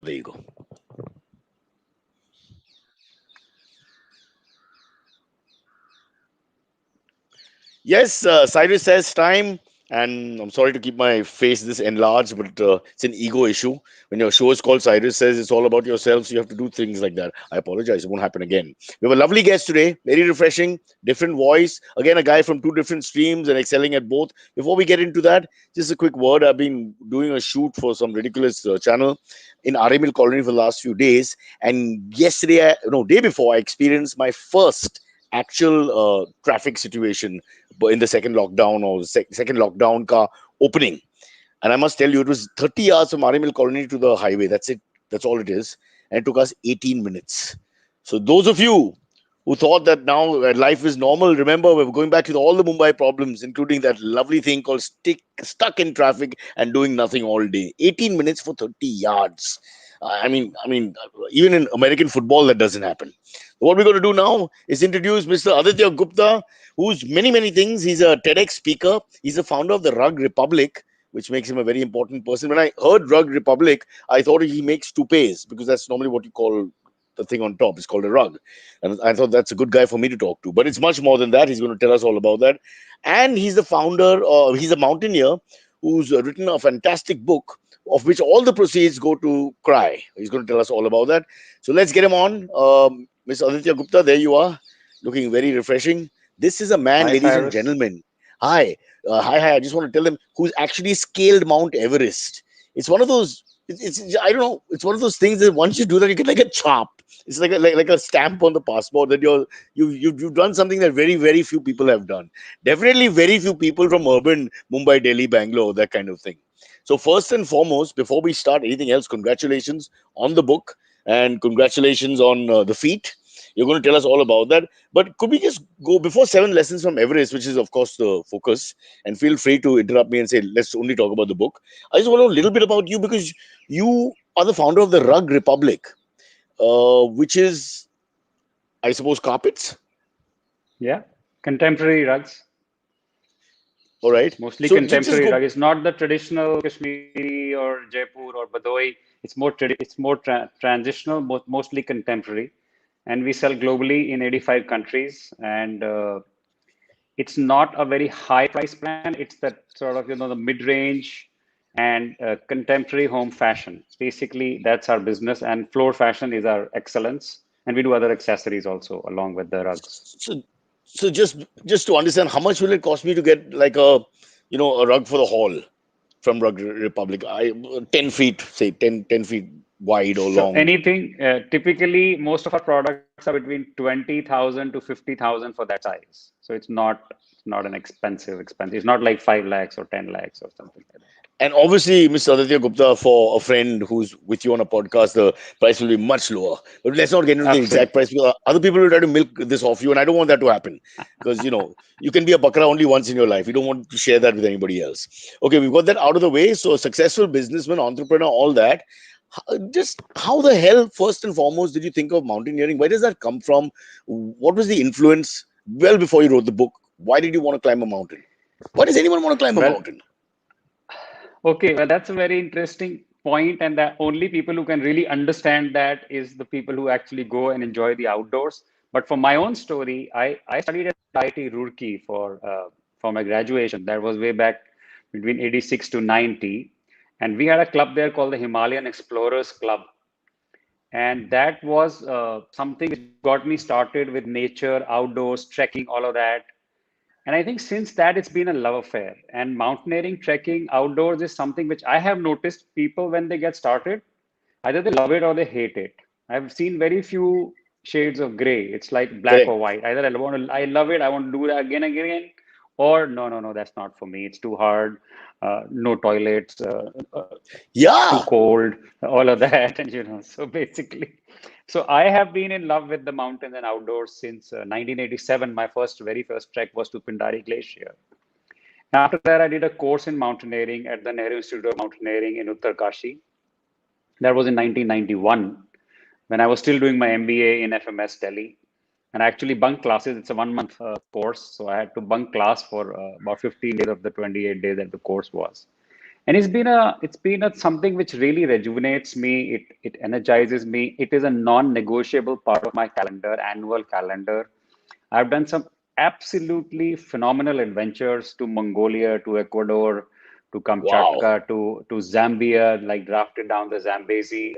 There you go. Yes, Cyrus says time, and I'm sorry to keep my face this enlarged, but it's an ego issue. When your show is called Cyrus Says, it's all about yourself, so you have to do things like that. I apologize, it won't happen again. We have a lovely guest today, very refreshing, different voice. Again, a guy from two different streams and excelling at both. Before we get into that, just a quick word. I've been doing a shoot for some ridiculous channel in RML Colony for the last few days, and yesterday, no, day before, I experienced my first actual traffic situation but in the second lockdown or second lockdown car opening. And I must tell you, it was 30 yards from RML Colony to the highway. That's it. That's all it is. And it took us 18 minutes. So those of you who thought that now life is normal, remember we're going back to all the Mumbai problems, including that lovely thing called stuck in traffic and doing nothing all day. 18 minutes for 30 yards. Even in American football, that doesn't happen. What we're going to do now is introduce Mr. Aditya Gupta, who's many, many things. He's a TEDx speaker. He's the founder of the Rug Republic, which makes him a very important person. When I heard Rug Republic, I thought he makes toupees because that's normally what you call the thing on top. It's called a rug. And I thought that's a good guy for me to talk to. But it's much more than that. He's going to tell us all about that. And he's the founder, he's a mountaineer who's written a fantastic book of which all the proceeds go to Cry. He's going to tell us all about that. So let's get him on. Mr. Aditya Gupta, there you are, looking very refreshing. This is a man, Hi, ladies and Cyrus. gentlemen. Hi. Hi. I just want to tell them who's actually scaled Mount Everest. It's one of those, I don't know, it's one of those things that once you do that, you get like a chop. It's like like a stamp on the passport that you've done something that very, very few people have done. Definitely very few people from urban Mumbai, Delhi, Bangalore, that kind of thing. So first and foremost, before we start anything else, congratulations on the book and congratulations on the feat. You're going to tell us all about that. But could we just go before 7 lessons from Everest, which is of course the focus? And feel free to interrupt me and say let's only talk about the book. I just want to know a little bit about you because you are the founder of the Rug Republic, which is, I suppose, carpets. Yeah, contemporary rugs. All right. Mostly So just contemporary go. rug. It's not the traditional Kashmiri or Jaipur or Badoi. It's more transitional, mostly contemporary, and we sell globally in 85 countries. And it's not a very high price plan. It's that sort of the mid-range and contemporary home fashion. Basically, that's our business, and floor fashion is our excellence. And we do other accessories also along with the rugs. So so just to understand, how much will it cost me to get like a rug for the hall from Rug Republic? 10 feet, say 10 feet wide or So long. anything, typically most of our products are between 20,000 to 50,000 for that size. So it's not an expense. It's not like 5 lakhs or 10 lakhs or something like that. And obviously, Mr. Aditya Gupta, for a friend who's with you on a podcast, the price will be much lower. But let's not get into the exact Absolutely. price because other people will try to milk this off you, and I don't want that to happen because you can be a bakra only once in your life. You don't want to share that with anybody else. Okay, we've got that out of the way. So, a successful businessman, entrepreneur, all that. Just how the hell, first and foremost, did you think of mountaineering? Where does that come from? What was the influence well before you wrote the book? Why did you want to climb a mountain? Why does anyone want to climb a Well, mountain? okay, well, that's a very interesting point, and that only people who can really understand that is the people who actually go and enjoy the outdoors. But for my own story, I studied at IIT Roorkee for my graduation. That was way back between 86 to 90. And we had a club there called the Himalayan Explorers Club. And that was something which got me started with nature, outdoors, trekking, all of that. And I think since that, it's been a love affair. And mountaineering, trekking, outdoors is something which I have noticed people when they get started, either they love it or they hate it. I've seen very few shades of gray. It's like black or Correct. white. Either I love it, I want to do that again and again, or no, no, no, that's not for me. It's too hard. No toilets, too Yeah. cold, all of that, and so basically, so I have been in love with the mountains and outdoors since 1987. My very first trek was to Pindari Glacier. And after that, I did a course in mountaineering at the Nehru Institute of Mountaineering in Uttarkashi. That was in 1991 when I was still doing my MBA in FMS Delhi. And I actually bunked classes. It's a 1 month course. So I had to bunk class for about 15 days of the 28 days that the course was. And it's been a something which really rejuvenates me. It energizes me. It is a non-negotiable part of my calendar, annual calendar. I've done some absolutely phenomenal adventures to Mongolia, to Ecuador, to Wow. Kamchatka, to Zambia, like drafted down the Zambezi,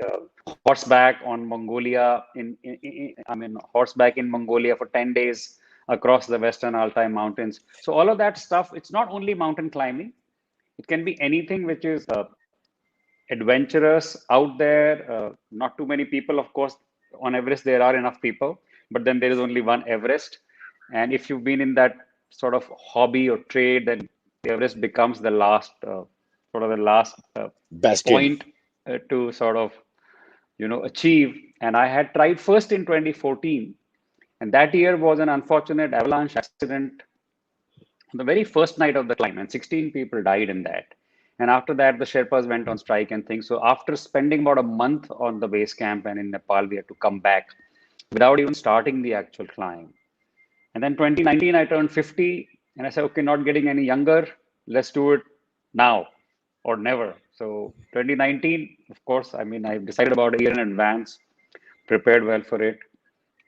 horseback on Mongolia I mean horseback in Mongolia for 10 days across the Western Altai Mountains. So all of that stuff, it's not only mountain climbing, it can be anything which is adventurous out there. Not too many people, of course. On Everest, there are enough people, but then there is only one Everest. And if you've been in that sort of hobby or trade, then the Everest becomes the last, sort of the last Bastion. point to sort of, achieve. And I had tried first in 2014, and that year was an unfortunate avalanche accident on the very first night of the climb, and 16 people died in that. And after that, the Sherpas went on strike and things. So after spending about a month on the base camp and in Nepal, we had to come back without even starting the actual climb. And then 2019, I turned 50, and I said, okay, not getting any younger. Let's do it now or never. So 2019, of course, I mean, I decided about a year in advance, prepared well for it,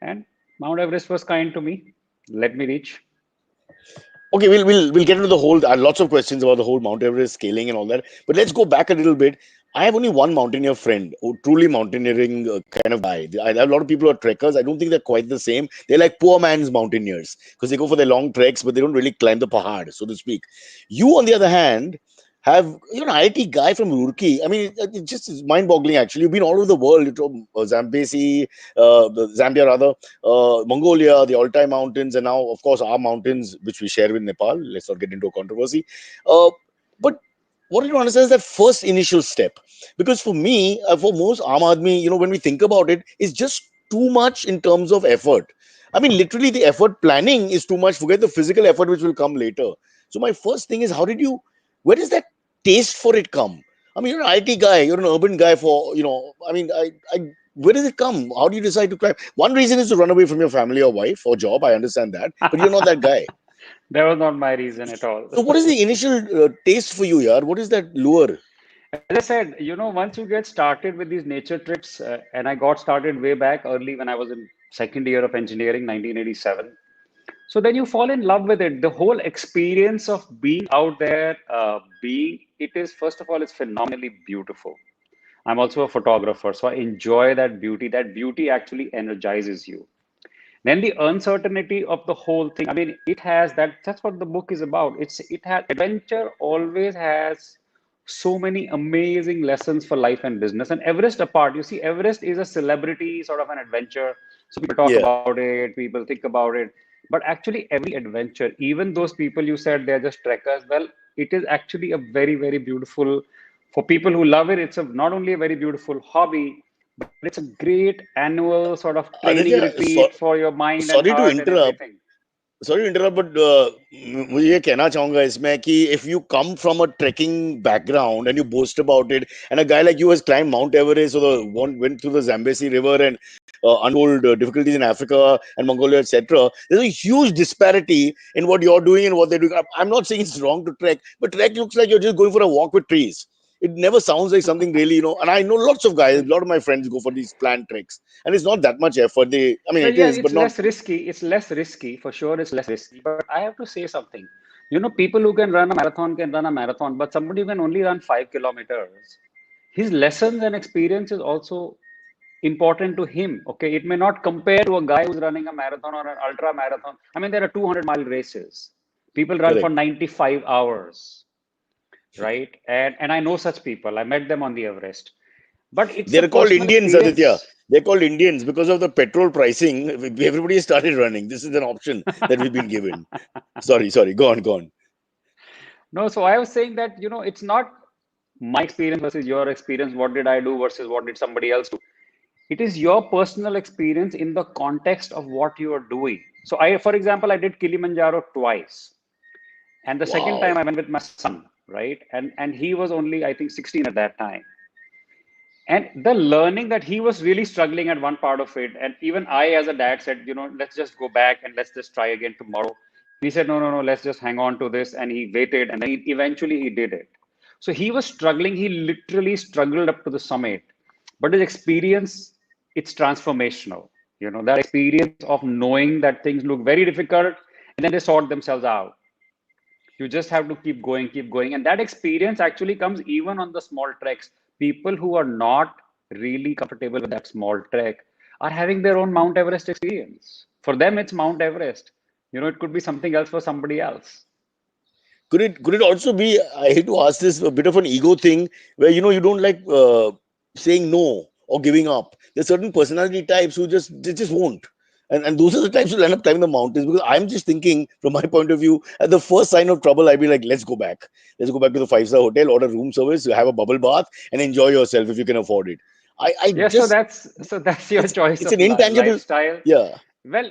and Mount Everest was kind to me. Let me reach. Okay, we'll get into the whole. Lots of questions about the whole Mount Everest scaling and all that. But let's go back a little bit. I have only one mountaineer friend, who truly mountaineering kind of guy. I have a lot of people who are trekkers. I don't think they're quite the same. They're like poor man's mountaineers because they go for their long treks, but they don't really climb the pahad, so to speak. You, on the other hand, have you're an IIT guy from Roorkee. I mean, it just is mind-boggling. Actually, you've been all over the world. You know, Zambezi, the Zambia rather, Mongolia, the Altai Mountains, and now, of course, our mountains, which we share with Nepal. Let's not get into a controversy. Uh, but what I don't understand is that first initial step. Because for me, for most Aam Aadmi, when we think about it, it's just too much in terms of effort. I mean, literally, the effort planning is too much. Forget the physical effort, which will come later. So, my first thing is, where does that taste for it come? I mean, you're an IT guy, you're an urban guy I mean, where does it come? How do you decide to climb? One reason is to run away from your family or wife or job. I understand that, but you're not that guy. That was not my reason at all. So, what is the initial taste for you, yaar? What is that lure? As I said, once you get started with these nature trips, and I got started way back early when I was in second year of engineering, 1987. So then you fall in love with it. The whole experience of being out there, it is, first of all, it's phenomenally beautiful. I'm also a photographer, so I enjoy that beauty. That beauty actually energizes you. Then the uncertainty of the whole thing. I mean, that's what the book is about. It has adventure always has so many amazing lessons for life and business. And Everest apart, you see, Everest is a celebrity sort of an adventure. So people talk Yeah. about it, people think about it. But actually, every adventure, even those people you said they're just trekkers, well, it is actually a very, very beautiful, for people who love it, it's not only a very beautiful hobby, but it's a great annual sort of training Aditya, retreat for your mind and sorry to heart and interrupt. everything. Sorry interrupt but मुझे ये कहना चाहूंगा इसमें कि if you come from a trekking background and you boast about it, and a guy like you has climbed Mount Everest or went through the Zambezi River and untold difficulties in Africa and Mongolia, etc., there's a huge disparity in what you're doing and what they're doing. I'm not saying it's wrong to trek, but trek looks like you're just going for a walk with trees. It never sounds like something really, and I know lots of guys, a lot of my friends go for these planned treks, and it's not that much effort. I mean, Well, it yeah, is, it's but not. less risky. It's less risky, for sure. It's less risky. But I have to say something. People who can run a marathon can run a marathon, but somebody who can only run 5 kilometers, his lessons and experience is also important to him. Okay, it may not compare to a guy who's running a marathon or an ultra marathon. I mean, there are 200-mile races. People run for Correct. 95 hours, right? And I know such people. I met them on the Everest. But it's a They're called personal Indians, Aditya. experience. They're called Indians because of the petrol pricing. Everybody started running. This is an option that we've been given. Sorry. Go on, go on. No, so I was saying that, it's not my experience versus your experience. What did I do versus what did somebody else do? It is your personal experience in the context of what you are doing. So for example, I did Kilimanjaro twice. And the second time Wow. I went with my son, right? And he was only, I think, 16 at that time. And the learning that he was really struggling at one part of it. And even I, as a dad, said, let's just go back and let's just try again tomorrow. And he said, no, let's just hang on to this. And he waited. And then eventually he did it. So he was struggling. He literally struggled up to the summit. But his experience, it's transformational. That experience of knowing that things look very difficult and then they sort themselves out. You just have to keep going, keep going. And that experience actually comes even on the small treks. People who are not really comfortable with that small trek are having their own Mount Everest experience. For them, it's Mount Everest. It could be something else for somebody else. Could it also be, I hate to ask this, a bit of an ego thing where you don't like saying no or giving up? There's certain personality types who just won't. And those are the types who end up climbing the mountains, because I'm just thinking from my point of view, at the first sign of trouble, I'd be like, let's go back. Let's go back to the five-star hotel, order room service, have a bubble bath, and enjoy yourself if you can afford it. I Yeah, just so that's your choice it's of an intangible. lifestyle. Yeah. Well,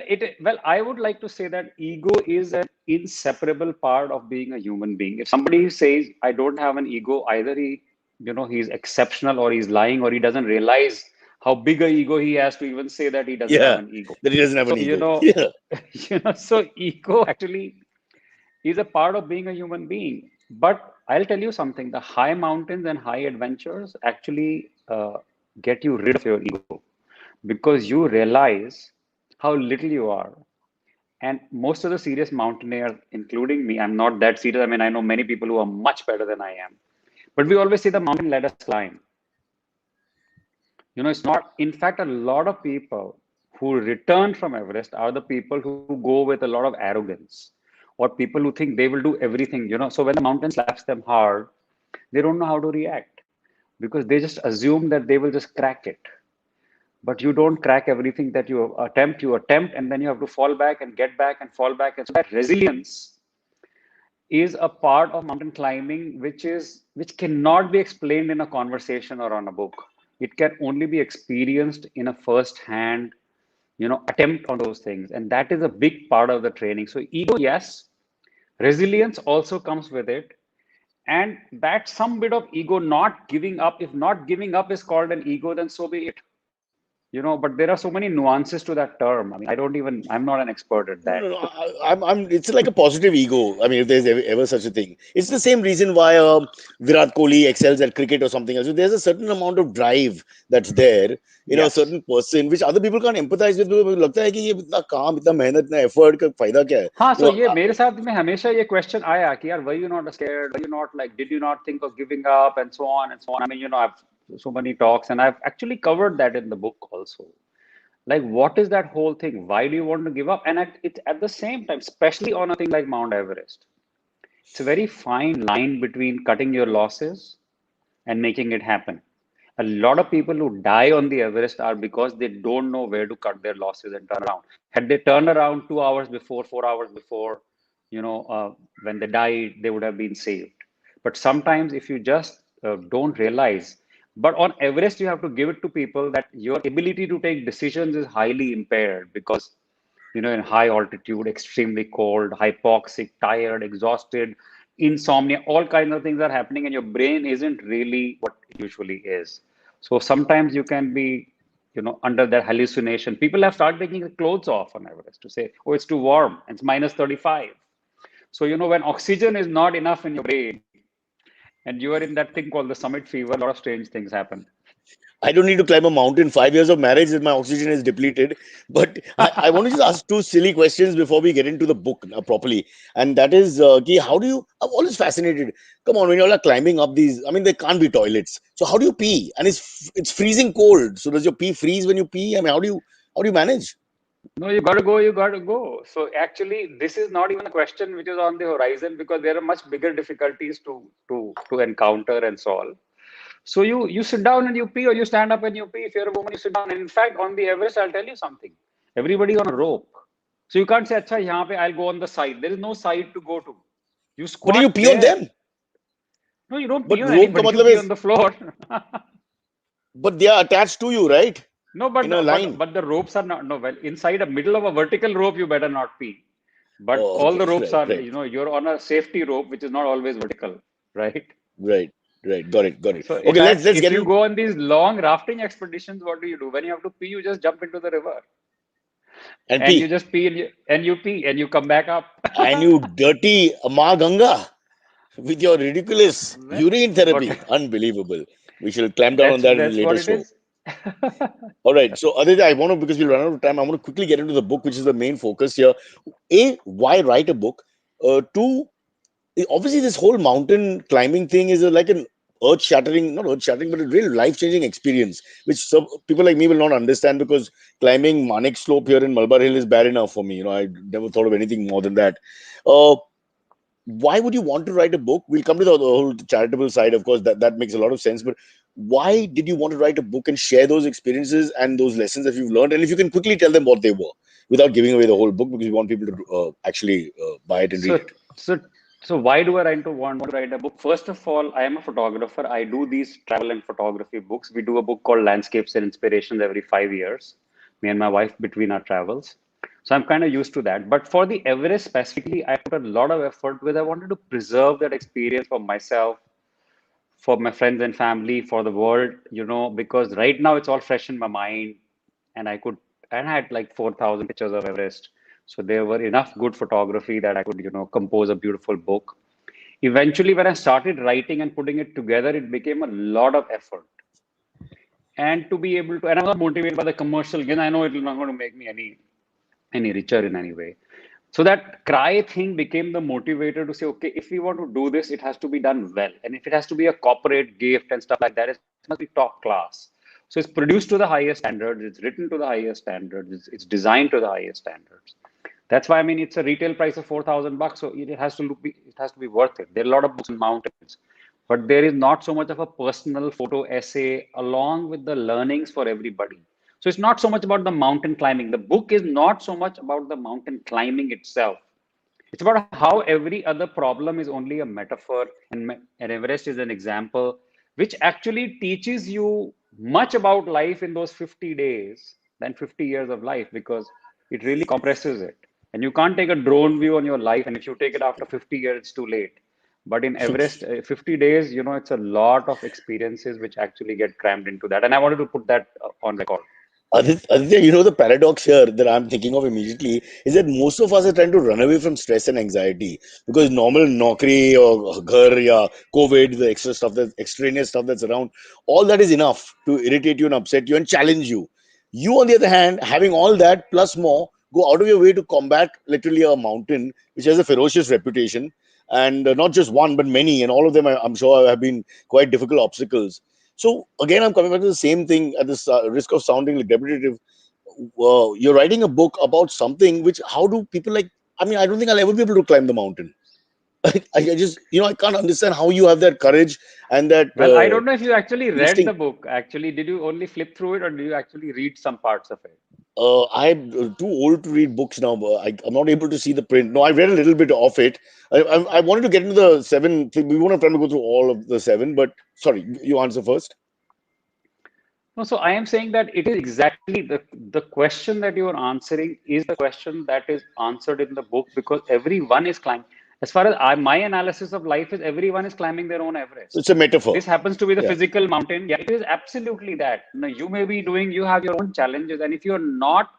I would like to say that ego is an inseparable part of being a human being. If somebody says, I don't have an ego, either he's exceptional, or he's lying, or he doesn't realize how big a ego he has to even say that he doesn't have Yeah, an ego. that he doesn't have So, an ego. Yeah. so ego actually is a part of being a human being. But I'll tell you something, the high mountains and high adventures actually get you rid of your ego, because you realize how little you are. And most of the serious mountaineers, including me, I'm not that serious. I mean, I know many people who are much better than I am. But we always say the mountain let us climb. It's not, in fact, a lot of people who return from Everest are the people who go with a lot of arrogance, or people who think they will do everything. So when the mountain slaps them hard, they don't know how to react, because they just assume that they will just crack it. But you don't crack everything that you attempt, and then you have to fall back and get back and fall back. And so that resilience is a part of mountain climbing, which cannot be explained in a conversation or on a book. It can only be experienced in a first hand attempt on those things, and that is a big part of the training. So ego, yes. Resilience also comes with it, and that some bit of ego, not giving up. If not giving up is called an ego, then so be it. But there are so many nuances to that term. I mean, I'm not an expert at No, that. no, no. It's like a positive ego. I mean, if there's ever such a thing, it's the same reason why Virat Kohli excels at cricket or something else. So there's a certain amount of drive that's there in a Yes. certain person, which other people can't empathize with. Because लगता है कि ये इतना काम, इतना मेहनत, इतना effort का फायदा क्या है? हाँ, You so know, ये मेरे साथ में हमेशा ये क्वेश्चन आया कि यार, were you not scared, were you not like, did you not think of giving up, and so on and so on. I mean, I've so many talks, and I've actually covered that in the book also. Like, what is that whole thing? Why do you want to give up? And it's at the same time, especially on a thing like Mount Everest, it's a very fine line between cutting your losses and making it happen. A lot of people who die on the Everest are because they don't know where to cut their losses and turn around. Had they turned around 2 hours before, 4 hours before, when they died, they would have been saved. But sometimes, if you just don't realize, but on Everest, you have to give it to people that your ability to take decisions is highly impaired, because in high altitude, extremely cold, hypoxic, tired, exhausted, insomnia, all kinds of things are happening, and your brain isn't really what it usually is. So sometimes you can be, under that hallucination. People have started taking the clothes off on Everest to say, oh, it's too warm, it's minus 35. So, when oxygen is not enough in your brain, and you are in that thing called the summit fever, a lot of strange things happen. I don't need to climb a mountain. 5 years of marriage, my oxygen is depleted. But I want to just ask two silly questions before we get into the book properly. And that is, ki, how do you? I'm always fascinated. Come on, when you're like climbing up these, I mean, there can't be toilets. So how do you pee? And it's freezing cold. So does your pee freeze when you pee? I mean, how do you manage? No, you got to go, you got to go. So actually, this is not even a question which is on the horizon, because there are much bigger difficulties to encounter and solve. So you sit down and you pee, or you stand up and you pee. If you're a woman, you sit down. And in fact, on the Everest, I'll tell you something. Everybody's on a rope. So you can't say, "Acha, yahan pe I'll go on the side." There is no side to go to. You But you squat pee on there. them. No, you don't pee But on rope ka anybody. You matlab pee on is, the floor. but they are attached to you, right? No, In a line. but the ropes are not. No, well, inside a middle of a vertical rope, you better not pee. But Oh, all okay. the ropes Right, are, right, you're on a safety rope, which is not always vertical, right? right, right. Got it, got it. So Okay, let's if get you in. go on these long rafting expeditions, what do you do? When you have to pee, you just jump into the river, And and you pee. just pee, and you pee and you come back up. And you dirty Ma Ganga. with your ridiculous Well, urine what therapy. Unbelievable. We shall clamp down on that in a that's later what it show. is. All right. So, Aditya, I want to, because we'll run out of time, I want to quickly get into the book, which is the main focus here. A, why write a book? Two, obviously, this whole mountain climbing thing is like an earth shattering, not earth shattering, but a real life changing experience, which some people like me will not understand because climbing Manik Slope here in Malabar Hill is bad enough for me. I never thought of anything more than that. Uh, why would you want to write a book? We'll come to the whole charitable side, of course, that makes a lot of sense. But why did you want to write a book and share those experiences and those lessons that you've learned? And if you can quickly tell them what they were without giving away the whole book, because we want people to actually buy it and read So, it. so, so why do I want to write a book? First of all, I am a photographer. I do these travel and photography books. We do a book called Landscapes and Inspirations every 5 years, me and my wife between our travels. So I'm kind of used to that. But for the Everest specifically, I put a lot of effort because I wanted to preserve that experience for myself, for my friends and family, for the world, because right now it's all fresh in my mind. And and I had like 4,000 pictures of Everest. So there were enough good photography that I could, compose a beautiful book. Eventually, when I started writing and putting it together, it became a lot of effort. And to be able to, and I'm not motivated by the commercial gain. I know it's not going to make me any richer in any way. So that cry thing became the motivator to say, okay, if we want to do this, it has to be done well. And if it has to be a corporate gift and stuff like that, it must be top class. So it's produced to the highest standards, it's written to the highest standards, it's designed to the highest standards. That's why I mean it's a retail price of $4,000, so it has to be worth it. There are a lot of books on mountains, but there is not so much of a personal photo essay along with the learnings for everybody. So it's not so much about the mountain climbing. The book is not so much about the mountain climbing itself. It's about how every other problem is only a metaphor, and Everest is an example, which actually teaches you much about life in those 50 days than 50 years of life because it really compresses it. And you can't take a drone view on your life, and if you take it after 50 years, it's too late. But in Everest, 50 days, it's a lot of experiences which actually get crammed into that. And I wanted to put that on record. Aditya, the paradox here that I'm thinking of immediately is that most of us are trying to run away from stress and anxiety because normal naukri or ghar, yeah, COVID, the extra stuff, the extraneous stuff that's around, all that is enough to irritate you and upset you and challenge you. You, on the other hand, having all that plus more, go out of your way to combat literally a mountain which has a ferocious reputation, and not just one but many, and all of them I'm sure have been quite difficult obstacles. So again, I'm coming back to the same thing at this risk of sounding like repetitive. You're writing a book about something which, how do people like? I mean, I don't think I'll ever be able to climb the mountain. I just, I can't understand how you have that courage and that Well, I don't know if you actually read the instinct. book. Actually, did you only flip through it or did you actually read some parts of it? I'm too old to read books now. I'm not able to see the print. No, I read a little bit of it. I wanted to get into the seven thing. We won't have time to go through all of the seven, but sorry, you answer first. No, so I am saying that it is exactly the question that you are answering is the question that is answered in the book because everyone is climbing. As far as my analysis of life is, everyone is climbing their own It's Everest. a metaphor. This happens to be the Yeah. physical mountain. Yeah, it is absolutely that. No, you may be doing, you have your own challenges, and if you're not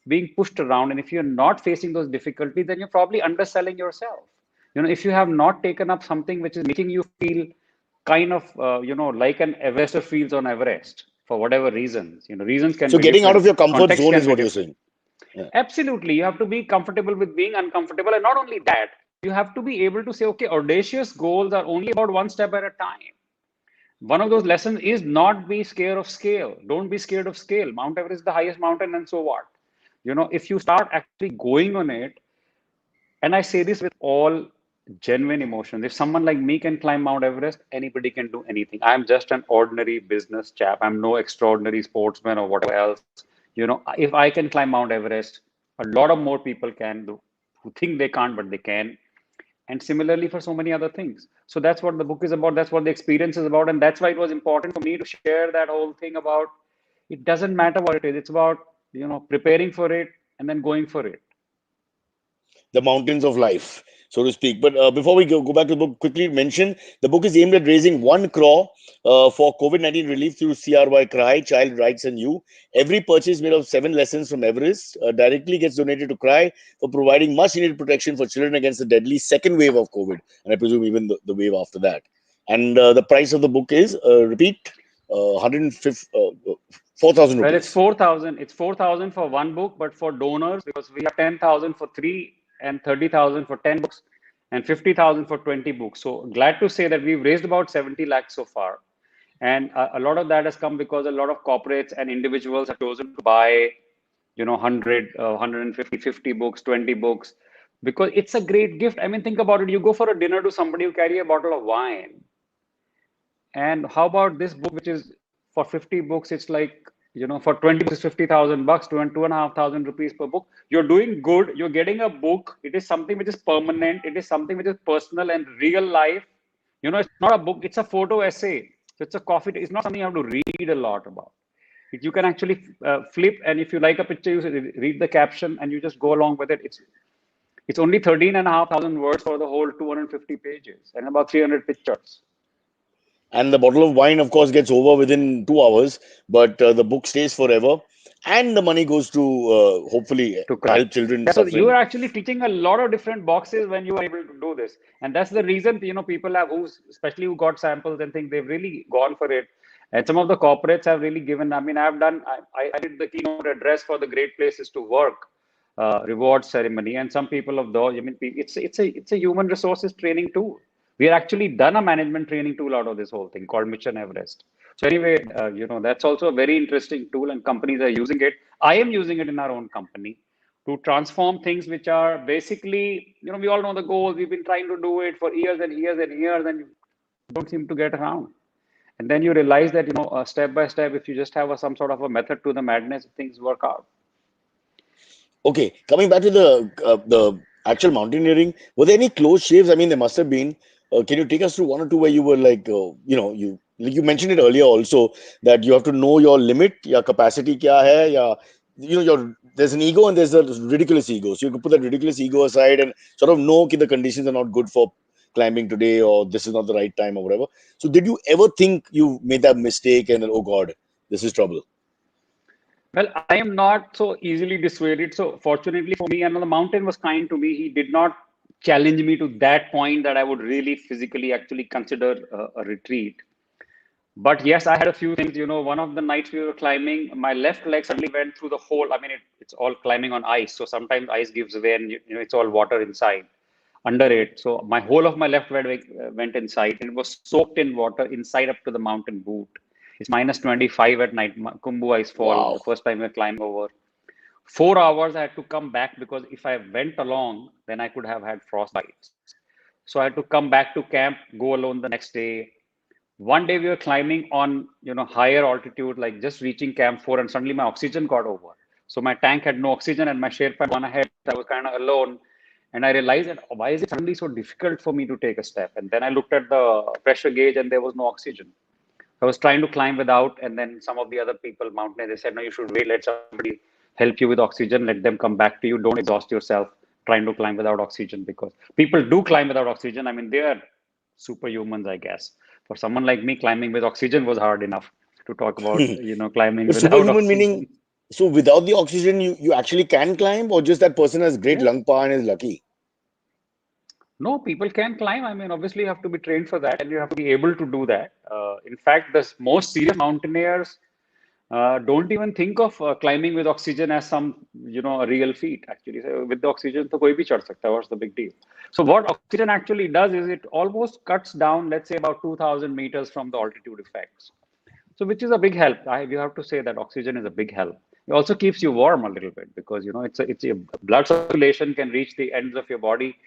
being pushed around and if you're not facing those difficulties, then you're probably underselling yourself. If you have not taken up something which is making you feel kind of, like an Everester feels on Everest for whatever reasons. Reasons can So be getting out different, of your comfort context zone can is be what you're different. saying. Yeah. Absolutely, you have to be comfortable with being uncomfortable, and not only that, you have to be able to say, okay, audacious goals are only about one step at a time. One of those lessons is not be scared of scale. Don't be scared of scale. Mount Everest is the highest mountain, and so what? If you start actually going on it, and I say this with all genuine emotions. If someone like me can climb Mount Everest, anybody can do anything. I'm just an ordinary business chap. I'm no extraordinary sportsman or whatever else. If I can climb Mount Everest, a lot of more people can do who think they can't, but they can. And similarly for so many other things. So that's what the book is about. That's what the experience is about. And that's why it was important for me to share that whole thing about it doesn't matter what it is. It's about, preparing for it and then going for it. The mountains of life. so to speak. But before we go back to the book, quickly mention the book is aimed at raising 1 crore for COVID-19 relief through CRY Cry, Child Rights and You. Every purchase made of 7 lessons from Everest directly gets donated to Cry for providing much needed protection for children against the deadly second wave of COVID, and I presume even the wave after that. And the price of the book is, repeat, 105, 4,000 Well, it's rupees. 4,000. It's 4,000 for one book, but for donors, because we have 10,000 for three and 30,000 for 10 books and 50,000 for 20 books. So glad to say that we've raised about 70 lakhs so far. And a lot of that has come because a lot of corporates and individuals have chosen to buy, 100, 150, 50 books, 20 books, because it's a great gift. I mean, think about it. You go for a dinner to somebody, you carry a bottle of wine. And how about this book, which is for 50 books, it's like, for 20 books, it's 50,000 bucks, 2,500 rupees per book. You're doing good. You're getting a book. It is something which is permanent. It is something which is personal and real life. It's not a book, it's a photo essay. So it's a coffee, it's not something you have to read a lot about. You can actually flip, and if you like a picture, you read the caption and you just go along with it. It's only 13,500 words for the whole 250 pages and about 300 pictures And the bottle of wine, of course, gets over within 2 hours, but the book stays forever, and the money goes to hopefully to cry. help children Yeah, so you are suffering. actually ticking a lot of different boxes when you are able to do this, and that's the reason people have especially who got samples and think they've really gone for it. And some of the corporates have really given. I mean, I did the keynote address for the Great Places to Work reward ceremony, and some people of those. I mean, it's a human resources training tool. We have actually done a management training tool out of this whole thing called Mission Everest. So anyway, that's also a very interesting tool, and companies are using it. I am using it in our own company to transform things which are basically, we all know the goals. We've been trying to do it for years and years and years, and you don't seem to get around. And then you realize that, step by step, if you just have some sort of a method to the madness, things work out. Okay, coming back to the actual mountaineering, were there any close shaves? I mean, there must have been. Can you take us through one or two where you were like, you like you mentioned it earlier also that you have to know your limit, your capacity kya hai, your there's an ego and there's a ridiculous ego. So you can put that ridiculous ego aside and sort of know that the conditions are not good for climbing today, or this is not the right time or whatever. So did you ever think you made that mistake and then, oh God, this is trouble? Well, I am not so easily dissuaded. So fortunately for me, and the mountain was kind to me. He did not challenge me to that point that I would really physically actually consider a retreat. But yes, I had a few things. One of the nights we were climbing, my left leg suddenly went through the hole. I mean, it's all climbing on ice. So sometimes ice gives way and, it's all water inside, under it. So my whole of my left leg went inside, and it was soaked in water inside up to the mountain boot. It's minus 25 at night, Kumbu ice fall, the Wow. first time we climbed over. 4 hours I had to come back because if I went along, then I could have had frostbites. So I had to come back to camp, go alone the next day. One day we were climbing on higher altitude, like just reaching camp 4, and suddenly my oxygen got over. So my tank had no oxygen, and my Sherpa had gone ahead. I was kind of alone, and I realized that why is it suddenly so difficult for me to take a step? And then I looked at the pressure gauge, and there was no oxygen. I was trying to climb without, and then some of the other people, mountaineers, they said, no, you should wait, let somebody help you with oxygen, let them come back to you. Don't exhaust yourself trying to climb without oxygen, because people do climb without oxygen. I mean, they are superhumans, I guess. For someone like me, climbing with oxygen was hard enough to talk about, climbing The without superhuman meaning, oxygen. so without the oxygen, you actually can climb, or just that person has great Yeah. lung power and is lucky? No, people can climb. I mean, obviously, you have to be trained for that and you have to be able to do that. In fact, the most serious mountaineers don't even think of climbing with oxygen as some, a real feat, actually. So with the oxygen, to koi bhi chad sakta. What's the big deal? So what oxygen actually does is it almost cuts down, let's say, about 2,000 meters from the altitude effects. So which is a big help. You have to say that oxygen is a big help. It also keeps you warm a little bit because it's a blood circulation can reach the ends of your body,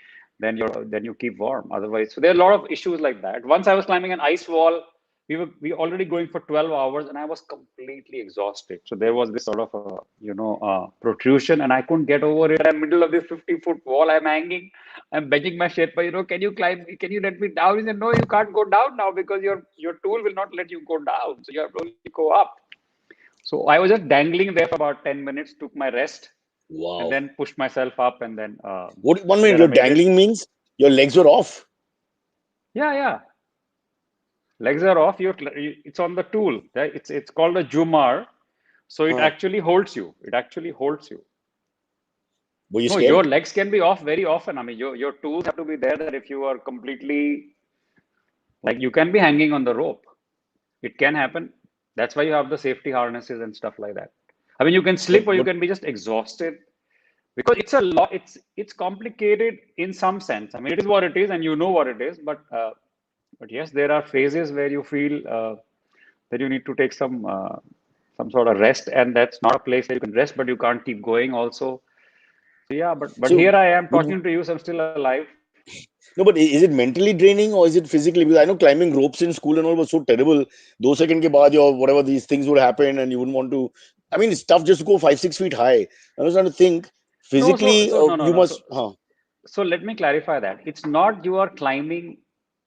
then you keep warm. Otherwise, so there are a lot of issues like that. Once I was climbing an ice wall, we already going for 12 hours, and I was completely exhausted. So there was this sort of protrusion, and I couldn't get over it. I'm middle of this 50-foot wall. I'm hanging. I'm begging my Sherpa, can you climb? Can you let me down? He said, no, you can't go down now because your tool will not let you go down. So you have to only go up. So I was just dangling there for about 10 minutes, took my rest, and Wow. then pushed myself up, and then What 1 minute then I you're made it. dangling means? Your legs were off. Yeah, yeah. Legs are off. It's on the tool. Right? It's called a jumar. So it Huh. actually holds you. It actually holds you. Were you No, your scared? legs can be off very often. I mean, your tools have to be there that if you are completely like you can be hanging on the rope. It can happen. That's why you have the safety harnesses and stuff like that. I mean, you can slip or you But can be just exhausted because it's a lot. It's complicated in some sense. I mean, it is what it is, and you know what it is. But yes, there are phases where you feel that you need to take some sort of rest, and that's not a place where you can rest, but you can't keep going also. So yeah, but so, here I am but talking to you, so I'm still alive. no, but is it mentally draining or is it physically? Because I know climbing ropes in school and all was so terrible. 2 seconds ke baad or whatever these things would happen and you wouldn't want to. I mean, it's tough just to go 5, 6 feet high. I was trying to think No, physically, no, no, you no. must. Huh. So let me clarify that. It's not you are climbing,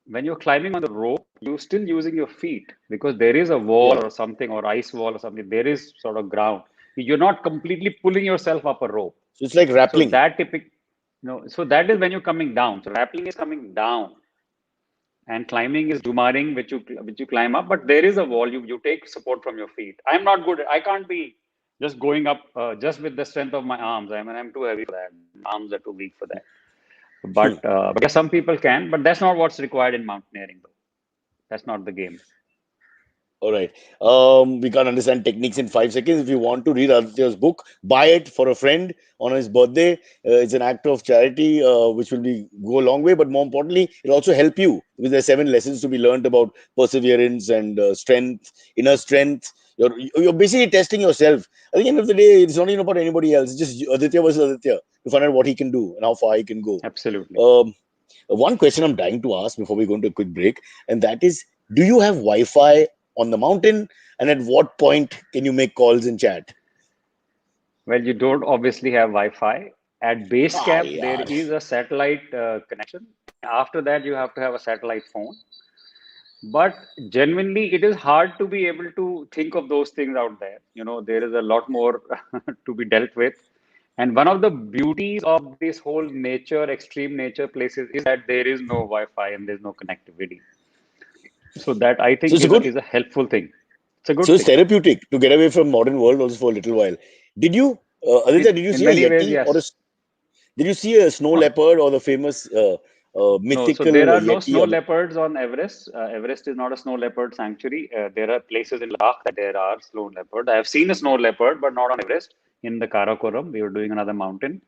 when you're climbing on the rope, you're still using your feet because there is a wall Yeah. or something or ice wall or something. There is sort of ground. You're not completely pulling yourself up a rope. So it's like So rappelling. that typical, no, so that is when you're coming down. So rappelling is coming down and climbing is jumaring, which you climb up. But there is a wall. You take support from your feet. I'm not good. I can't be just going up just with the strength of my arms. I mean, I'm too heavy for that. My arms are too weak for that. But yeah, some people can, but that's not what's required in mountaineering, though. That's not the game. All right. We can't understand techniques in 5 seconds. If you want to read Aditya's book, buy it for a friend on his birthday. It's an act of charity, which will be go a long way. But more importantly, it'll also help you because there's 7 lessons to be learned about perseverance and strength, inner strength. You're basically testing yourself. At the end of the day, it's not even about anybody else. It's just Aditya versus Aditya to find out what he can do and how far he can go. Absolutely. Um, One question I'm dying to ask before we go into a quick break, and that is, do you have Wi-Fi on the mountain? And at what point can you make calls and chat? Well, you don't obviously have Wi-Fi. At base Ah, camp, there yaar. is a satellite connection. After that, you have to have a satellite phone. But genuinely, it is hard to be able to think of those things out there. There is a lot more to be dealt with. And one of the beauties of this whole nature, extreme nature places is that there is no Wi-Fi and there's no connectivity. So that I So think it's a is a, good. is a helpful thing. It's a So good it's thing. therapeutic to get away from modern world also for a little while. Did you, In Aditya? Did you in see a many ways, yeti yes. did you see a snow No, leopard or the famous no. So mythical there are no yeti? snow leopards on Everest. Everest is not a snow leopard sanctuary. There are places in Ladakh that there are snow leopard. I have seen a snow leopard, but not on Everest. In the Karakoram, we were doing another mountain,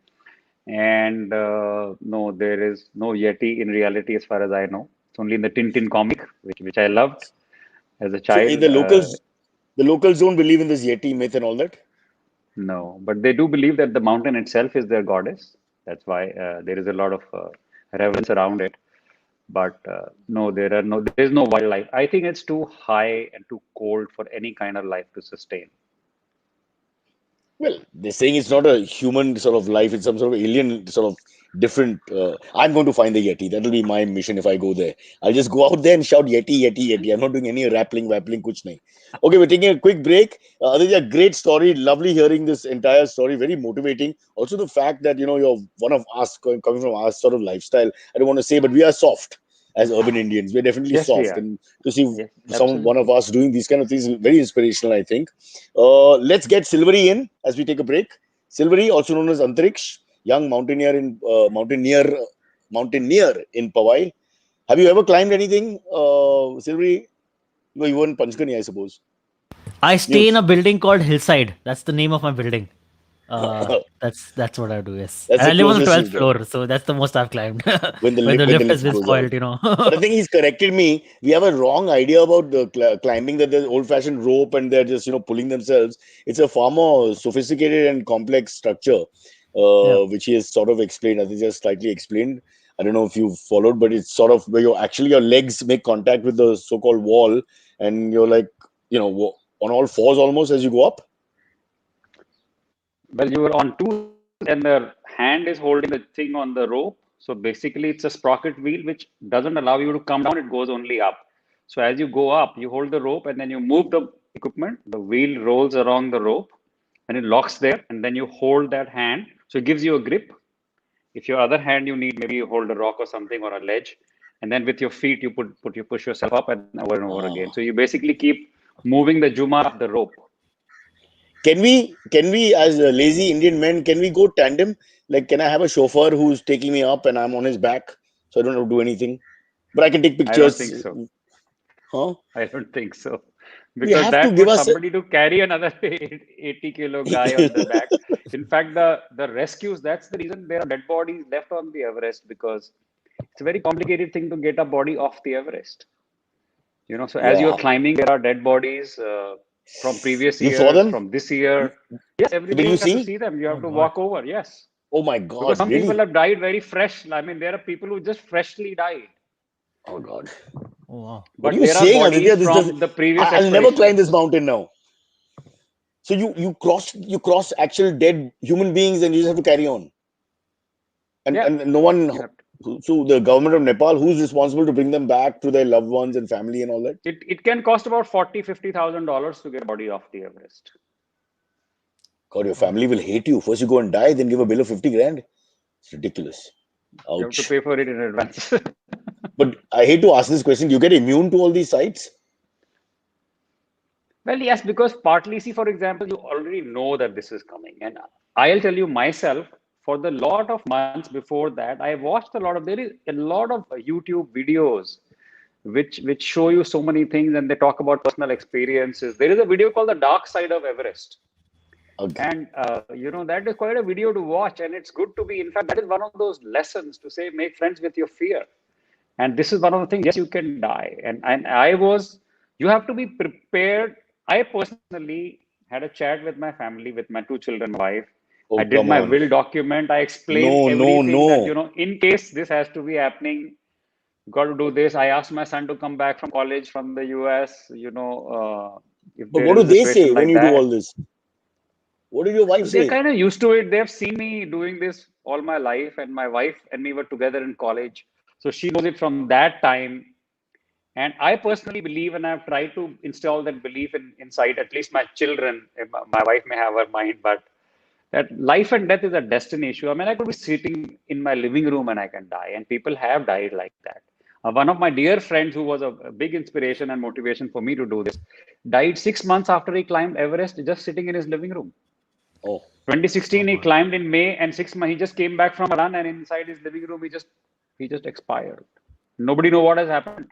and no, there is no yeti in reality, as far as I know. It's only in the Tintin comic, which I loved as a So child. the locals don't believe in this yeti myth and all that. No, but they do believe that the mountain itself is their goddess. That's why there is a lot of reverence around it. But no, there is no wildlife. I think it's too high and too cold for any kind of life to sustain. Well, they're saying it's not a human sort of life; it's some sort of alien, sort of different. I'm going to find the Yeti. That'll be my mission if I go there. I'll just go out there and shout Yeti, Yeti, Yeti. I'm not doing any rappling, wappling, kuch nahi. Okay, we're taking a quick break. Aditya, great story. Lovely hearing this entire story. Very motivating. Also, the fact that you're one of us, coming from our sort of lifestyle. I don't want to say, but we are soft as urban Indians. We're definitely Yes, we soft, are. and to see Yes, one of absolutely. us doing these kind of things is very inspirational, I think. Let's get Silvery in as we take a break. Silvery, also known as Antariksh, young mountaineer in Powai. Have you ever climbed anything, Silvery? No, you were in Panchgani, I suppose. I You, stay in a building called Hillside. That's the name of my building. That's what I do. Yes, that's and the I live on the closest 12th you've done floor, so that's the most I've climbed. when the When the lift lift has been goes out. spoiled. But I think he's corrected me. We have a wrong idea about the climbing, that there's old-fashioned rope and they're just pulling themselves. It's a far more sophisticated and complex structure, Yeah. which he has sort of explained. I think just slightly explained. I don't know if you've followed, but it's sort of where your legs make contact with the so-called wall, and you're like on all fours almost as you go up. Well, you are on two legs and the hand is holding the thing on the rope. So basically, it's a sprocket wheel which doesn't allow you to come down, it goes only up. So as you go up, you hold the rope and then you move the equipment, the wheel rolls along the rope and it locks there, and then you hold that hand. So it gives you a grip. If your other hand you need, maybe you hold a rock or something or a ledge, and then with your feet you push yourself up and over again. Ah. So you basically keep moving the Jumar up the rope. Can we as lazy Indian men, can we go tandem? Like, can I have a chauffeur who's taking me up and I'm on his back, so I don't have to do anything, but I can take I don't pictures? think so. Huh? I don't think so. We Because have to that give puts us. somebody to carry another 80-kilo guy on the back. In fact, the rescues, that's the reason there are dead bodies left on the Everest, because it's a very complicated thing to get a body off the Everest. So as you're Wow. climbing, there are dead bodies from previous You saw years, them? from this year. Yes, every Did day you you have to see? see them. You Oh have to God. walk over. Yes. Oh my Because God, some people really? have died very fresh. I mean, there are people who just freshly died. Oh God. Oh wow. What are But you there are saying, bodies Aditya? This does. from the previous I'll never climb this expeditions. mountain now. So you cross actual dead human beings and you just have to carry on. And Yeah, and no one. you have to. So the government of Nepal, who's responsible to bring them back to their loved ones and family and all that? It can cost about $40,000-$50,000 to get a body off the Everest. God, your Oh. family will hate you. First you go and die, then give a bill of 50 grand. It's ridiculous. You have to Ouch. pay for it in advance. But I hate to ask this question. Do you get immune to all these sites? Well, yes, because partly, see, for example, you already know that this is coming. And I'll tell you myself, for the lot of months before that, I watched there is a lot of YouTube videos which show you so many things and they talk about personal experiences. There is a video called The Dark Side of Everest. Okay. And that is quite a video to watch, and it's good to be. In fact, that is one of those lessons to say, make friends with your fear. And this is one of the things. Yes, you can die, and I was. You have to be prepared. I personally had a chat with my family, with my two children, my wife. I Oh, did come my on. will document. I explained No, no, everything that no. in case this has to be happening, got to do this. I asked my son to come back from college from the US. If But there what is do a they situation say when like you do that. all this? What did your wife Well, they're say? kind of used to it. They've seen me doing this all my life, and my wife and me were together in college. So she knows it from that time. And I personally believe, and I've tried to install that belief inside at least my children. My wife may have her mind, but that life and death is a destiny issue. I mean, I could be sitting in my living room and I can die, and people have died like that. One of my dear friends, who was a big inspiration and motivation for me to do this, died 6 months after he climbed Everest, just sitting in his living room. Oh, Oh 2016, he God. climbed in May, and 6 months he just came back from a run, and inside his living room, he just expired. Nobody know what has happened.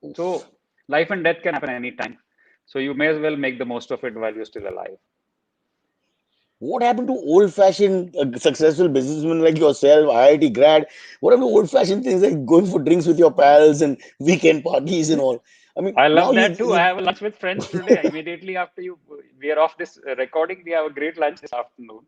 oof. So life and death can happen anytime. So you may as well make the most of it while you're still alive. What happened to old-fashioned successful businessmen like yourself, IIT grad? What happened to old-fashioned things like going for drinks with your pals and weekend parties and all? I mean, I now love you, that too. I have a lunch with friends today. Immediately after we are off this recording, we have a great lunch this afternoon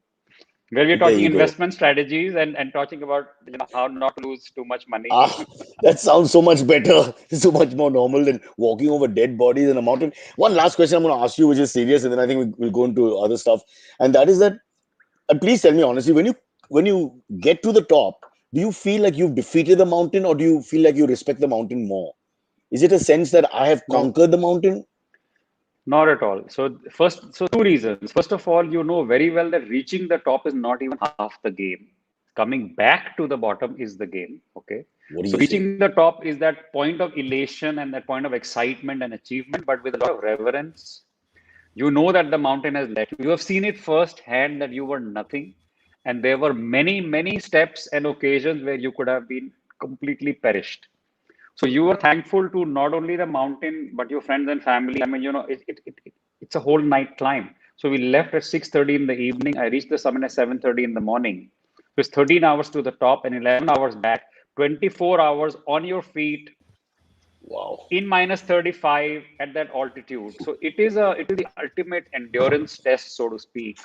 where we're there talking you go. investment strategies and talking about how not to lose too much money. Ah, that sounds so much better, so much more normal than walking over dead bodies in a mountain. One last question I'm going to ask you, which is serious, and then I think we'll go into other stuff. And that is that, please tell me honestly, when you get to the top, do you feel like you've defeated the mountain, or do you feel like you respect the mountain more? Is it a sense that I have No, conquered the mountain? not at all. So two reasons. First of all, you know very well that reaching the top is not even half the game. Coming back to the bottom is the game. Okay. What do So you say? reaching the top is that point of elation and that point of excitement and achievement, but with a lot of reverence. You know that the mountain has left you. You have seen it firsthand that you were nothing. And there were many, many steps and occasions where you could have been completely perished. So you are thankful to not only the mountain, but your friends and family. I mean, it's a whole night climb. So we left at 6:30 in the evening. I reached the summit at 7:30 in the morning. It was 13 hours to the top and 11 hours back, 24 hours on your feet Wow. in minus 35 at that altitude. So it is the ultimate endurance test, so to speak.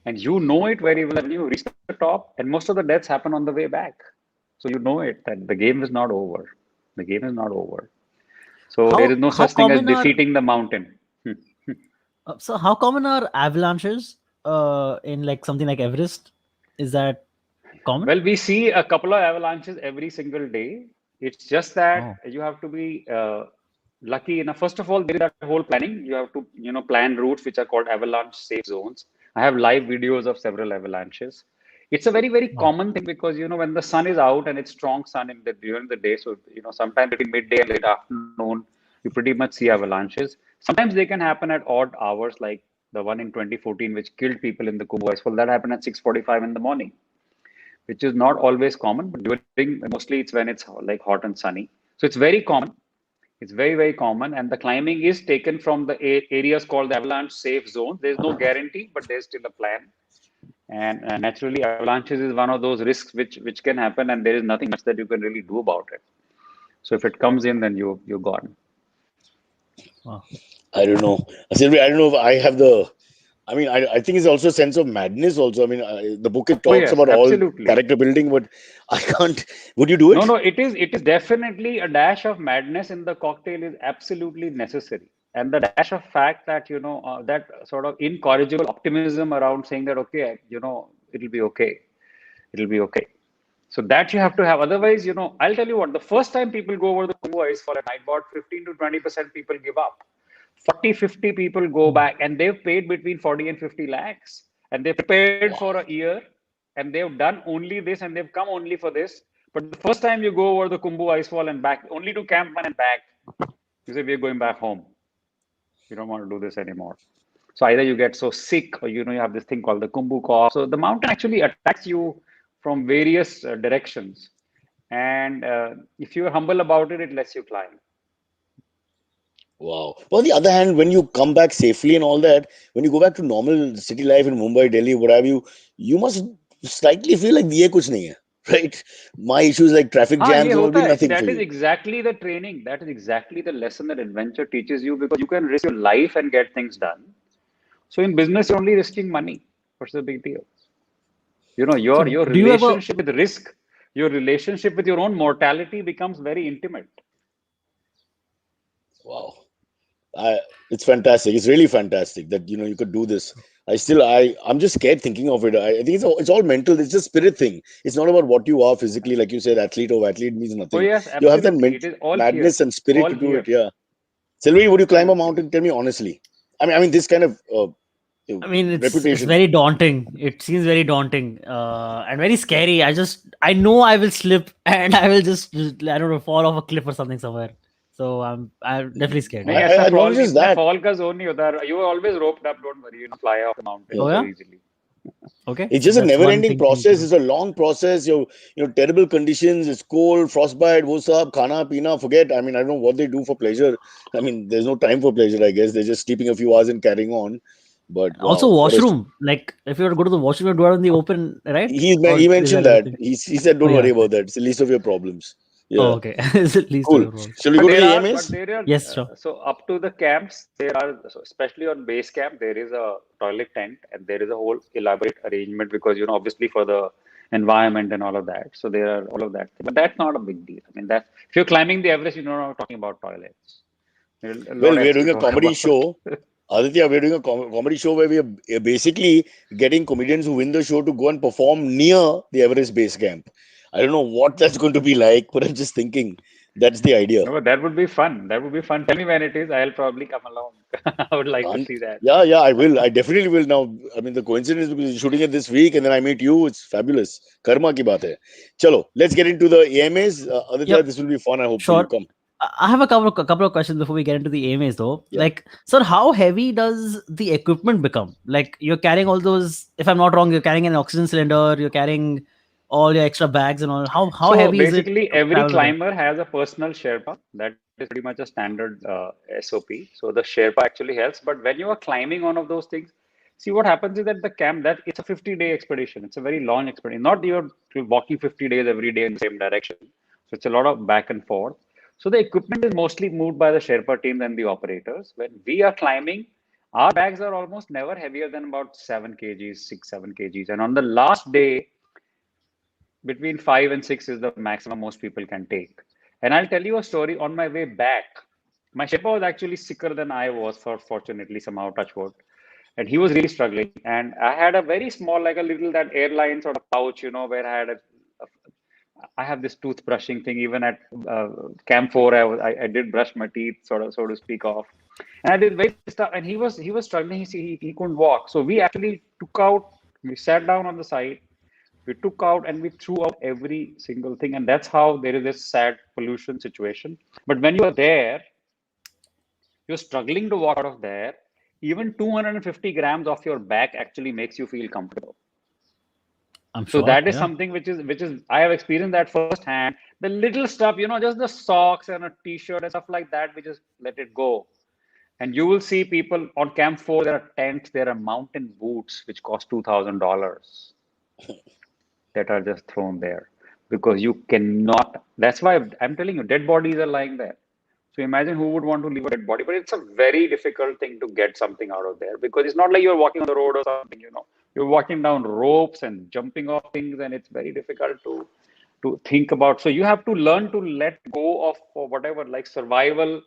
And you know it very well when you reach the top, and most of the deaths happen on the way back. So you know it that the game is not over. The game is not over. So there is no How such thing as common are defeating the mountain. so how common are avalanches in like something like Everest? Is that common? Well, we see a couple of avalanches every single day. It's just that Oh. you have to be lucky enough. First of all, there is that whole planning. You have to, plan routes which are called avalanche safe zones. I have live videos of several avalanches. It's a very, very Wow. common thing because, when the sun is out and it's strong sun during the day, so, sometime between midday and late afternoon, you pretty much see avalanches. Sometimes they can happen at odd hours, like the one in 2014, which killed people in the Kumbh icefall. That happened at 6:45 in the morning, which is not always common, but during mostly it's when it's like hot and sunny. So it's very common. It's very, very common. And the climbing is taken from the areas called the avalanche safe zone. There's no guarantee, but there's still a plan. And naturally, avalanches is one of those risks which can happen, and there is nothing much that you can really do about it. So if it comes in, then you're gone. Wow. I don't know. Sylvie, I don't know if I have the. I mean, I think it's also a sense of madness. Also, I mean, the book it Oh talks yes, about all absolutely. character building, but I can't. Would you do No, it? no, it is definitely a dash of madness in the cocktail is absolutely necessary. And the dash of fact that, that sort of incorrigible optimism around saying that, okay, it'll be okay. It'll be okay. So that you have to have. Otherwise, I'll tell you what, the first time people go over the Kumbh ice for a night, about 15 to 20% people give up. 40, 50 people go Hmm. back and they've paid between 40 and 50 lakhs and they prepared for a Wow. year and they've done only this and they've come only for this. But the first time you go over the Kumbh icefall and back, only to Camp 1 and back, you say, we're going back home. We don't want to do this anymore. So either you get so sick or, you have this thing called the Kumbh cough. So the mountain actually attacks you from various directions. And if you're humble about it, it lets you climb. Wow. But on the other hand, when you come back safely and all that, when you go back to normal city life in Mumbai, Delhi, what have you, you must slightly feel like diye kuch nahi hai, right? My issues like traffic हाँ ये jams and all will होता be है. See, nothing for that is you. exactly the training. That is exactly the lesson that adventure teaches you because you can risk your life and get things done. So in business, you're only risking money. What's the big deal? So Your do you ever? relationship with risk, your relationship with your own mortality becomes very intimate. Wow. I, it's fantastic. It's really fantastic that you could do this. I'm just scared thinking of it. I think it's all mental. It's just spirit thing. It's not about what you are physically, like you said, athlete or athlete means Oh nothing. yes, You have that absolutely. It is all here. madness and spirit All to do here. it. Yeah. Sylvie, would you climb a Absolutely. mountain? Tell me honestly. I mean, this kind of I mean, it's reputation. very daunting. It seems very daunting and very scary. I know I will slip and I will just I don't know fall off a cliff or something somewhere. So I'm definitely scared. नहीं Yeah. ऐसा Not fall just इतने that. fall का zone नहीं होता. You are always roped up. Don't worry. You don't fly off the mountain Oh Yeah. so yeah. easily. Okay. It's just a That's one never-ending thing to process. know. It's a long process. Terrible conditions. It's cold, frostbite, wo sab, khana, pina, forget. I mean, I don't know what they do for pleasure. I mean, there's no time for pleasure, I guess. They're just sleeping a few hours and carrying on. But Also, wow, what a. washroom. Like if you were to go to the washroom, you do it in the open, right? He Or is mentioned there that. anything? He said, Oh don't worry yeah. about that. It's the least of your problems. Oh Yeah, okay. Is at least cool. your role. Shall we But go to there the are, but AMAs? there are, Yes, sure. so up to the camps, there are, so especially on base camp, there is a toilet tent and there is a whole elaborate arrangement because, obviously for the environment and all of that. So there are all of that. But that's not a big deal. I mean, that if you're climbing the Everest, you're not talking about toilets. There's a Well, lot we are else to doing a talk comedy about. show. Aditya, we're doing a comedy show where we are basically getting comedians who win the show to go and perform near the Everest base camp. I don't know what that's going to be like, but I'm just thinking that's the idea. No, but that would be fun. That would be fun. Tell me when it is. I'll probably come along. I would like to And see that. yeah, yeah, I will. I definitely will now. I mean, the coincidence because you're shooting it this week and then I meet you. It's fabulous. Karma ki baat hai. Chalo, let's get into the AMAs. Aditya, Yep. this will be fun. I hope for you. Sure. Come. I have a couple of questions before we get into the AMAs though. Yeah. Like, sir, how heavy does the equipment become? Like, you're carrying all those. If I'm not wrong, you're carrying an oxygen cylinder. You're carrying all your extra bags and all. How So heavy is it basically, to every travel there? climber has a personal Sherpa. That is pretty much a standard SOP. So the Sherpa actually helps. But when you are climbing one of those things, see what happens is that the camp that it's a 50-day expedition. It's a very long expedition. Not you're walking 50 days every day in the same direction. So it's a lot of back and forth. So the equipment is mostly moved by the Sherpa teams and the operators. When we are climbing, our bags are almost never heavier than about 7 kgs, 6, 7 kgs. And on the last day, between 5 and 6 is the maximum most people can take. And I'll tell you a story on my way back. My Sherpa was actually sicker than I was, for fortunately, somehow, touch wood. And he was really struggling. And I had a very small, like a little that airline sort of pouch, where I have this toothbrushing thing. Even at Camp 4, I did brush my teeth, sort of, so to speak, off. And I did very stuff. And he was struggling. He couldn't walk. So we actually took out. We sat down on the side, We took out and we threw out every single thing. And that's how there is this sad pollution situation. But when you are there, you're struggling to walk out of there. Even 250 grams off your back actually makes you feel comfortable. I'm So sure. that is Yeah. something which is I have experienced that firsthand. The little stuff, just the socks and a t-shirt and stuff like that, we just let it go. And you will see people on Camp 4, there are tents, there are mountain boots which cost $2,000 that are just thrown there because you cannot. That's why I'm telling you, dead bodies are lying there. So imagine who would want to leave a dead body. But it's a very difficult thing to get something out of there because it's not like you're walking on the road or something. You're walking down ropes and jumping off things, and it's very difficult to think about. So you have to learn to let go of or whatever, like survival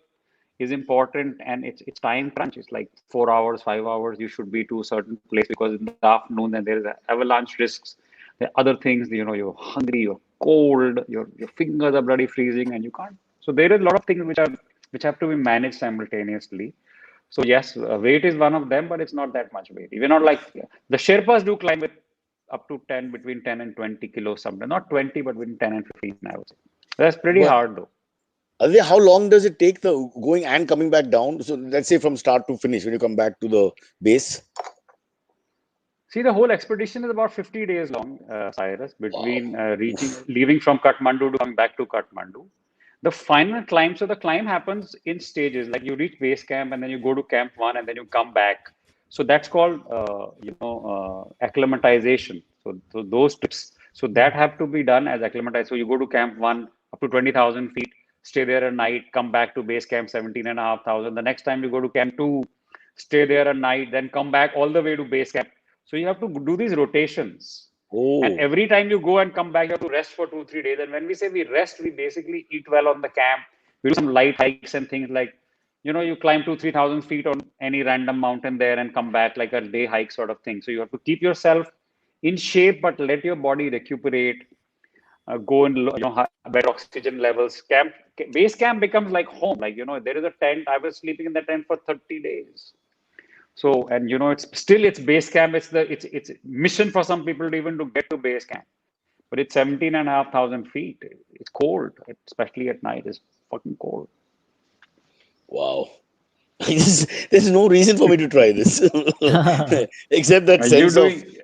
is important, and it's time crunch. It's like 4 hours, 5 hours you should be to a certain place because in the afternoon then there is avalanche risks. There are other things, you're hungry, you're cold, your fingers are bloody freezing, and you can't. So there is a lot of things which have to be managed simultaneously. So yes, weight is one of them, but it's not that much weight. Even not like the Sherpas do climb with up to 10, between 10 and 20 kilos sometimes. Not 20, but between 10 and 15, I would say. That's pretty But hard though. Aditya, how long does it take the going and coming back down? So let's say from start to finish when you come back to the base. See, the whole expedition is about 50 days long, Cyrus, Wow. between Oof. leaving from Kathmandu to coming back to Kathmandu. The final climb, so the climb happens in stages. Like you reach base camp and then you go to camp one and then you come back. So that's called, acclimatization. So those trips, so that have to be done as acclimatized. So you go to camp one up to 20,000 feet, stay there a night, come back to base camp 17,500. The next time you go to camp two, stay there a night, then come back all the way to base camp. So you have to do these rotations. And Oh, every time you go and come back, you have to rest for 2, 3 days. And when we say we rest, we basically eat well on the camp. We do some light hikes and things like, you climb 2, 3,000 feet on any random mountain there and come back like a day hike sort of thing. So you have to keep yourself in shape, but let your body recuperate, go in, better oxygen levels. Base camp becomes like home. Like, there is a tent. I was sleeping in the tent for 30 days. So, and it's base camp. It's mission for some people to even to get to base camp. But it's 17,500 feet. It's cold, especially at night. It's fucking cold. wow. There's no reason for me to try this except that You sense of doing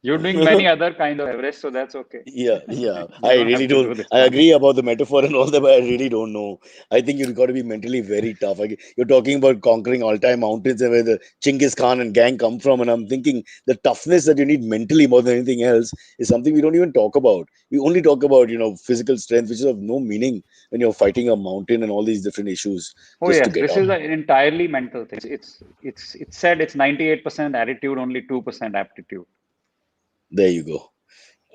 you're doing many other kind of Everest, so that's okay. yeah, yeah. You I don't really have to don't. do this I one. agree about the metaphor and all that, but I really don't know. I think you've got to be mentally very tough. You're talking about conquering all-time mountains and where the Chinggis Khan and gang come from, and I'm thinking the toughness that you need mentally more than anything else is something we don't even talk about. We only talk about physical strength, which is of no meaning when you're fighting a mountain and all these different issues Oh just to yes, get this up. is an entirely mental thing. It's said it's 98% attitude, only 2% aptitude. There you go.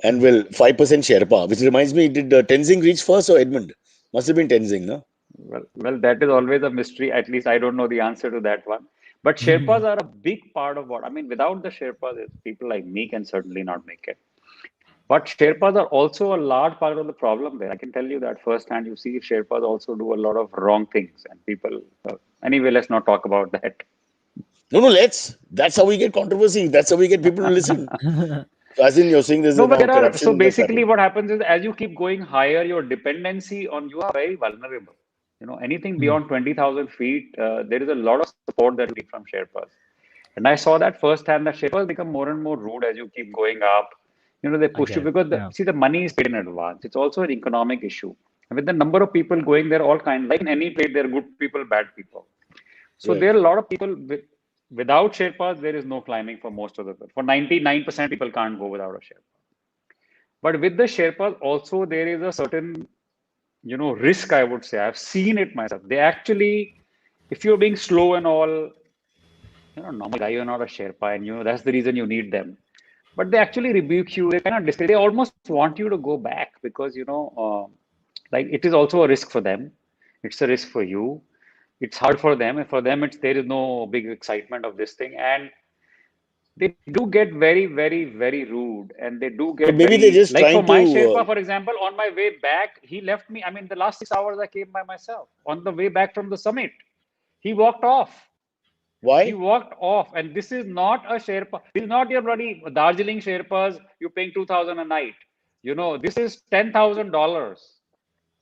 And well, 5% Sherpa, which reminds me, did Tenzing reach first or Edmund? Must have been Tenzing, no? Well, that is always a mystery. At least I don't know the answer to that one. But Sherpas are a big part of what I mean. Without the Sherpas, people like me can certainly not make it. But Sherpas are also a large part of the problem there. I can tell you that firsthand. You see, Sherpas also do a lot of wrong things, and people. Anyway, let's not talk about that. No, no, let's. That's how we get controversy. That's how we get people to listen. So as in, you're saying there's No, but now there are. So corruption that's basically, happened. what happens is as you keep going higher, your dependency on you are very vulnerable. Anything beyond 20,000 feet, there is a lot of support that you need from Sherpas. And I saw that firsthand that Sherpas become more and more rude as you keep going up. They I push you get it. because Yeah. see, the money is paid in advance. It's also an economic issue. And with the number of people going there, all kind, like in any place, there are good people, bad people. So there Right. are a lot of people without Sherpas, there is no climbing for most of the people. For 99% people can't go without a Sherpa. But with the Sherpas, also there is a certain, risk, I would say. I've seen it myself. They actually, if you're being slow and all, normal guy, you're not a Sherpa, and that's the reason you need them. But they actually rebuke you. They kind of discourage. They almost want you to go back because like it is also a risk for them. It's a risk for you. It's hard for them, and for them, there is no big excitement of this thing, and they do get very, very, very rude, and they do But get maybe they're very just like for trying my to. Sherpa, for example, on my way back, he left me. I mean, the last 6 hours I came by myself. On the way back from the summit, he walked off. He Why? walked off, and this is not a Sherpa. This is not your bloody Darjeeling Sherpas. You're paying 2,000 a night. This is $10,000.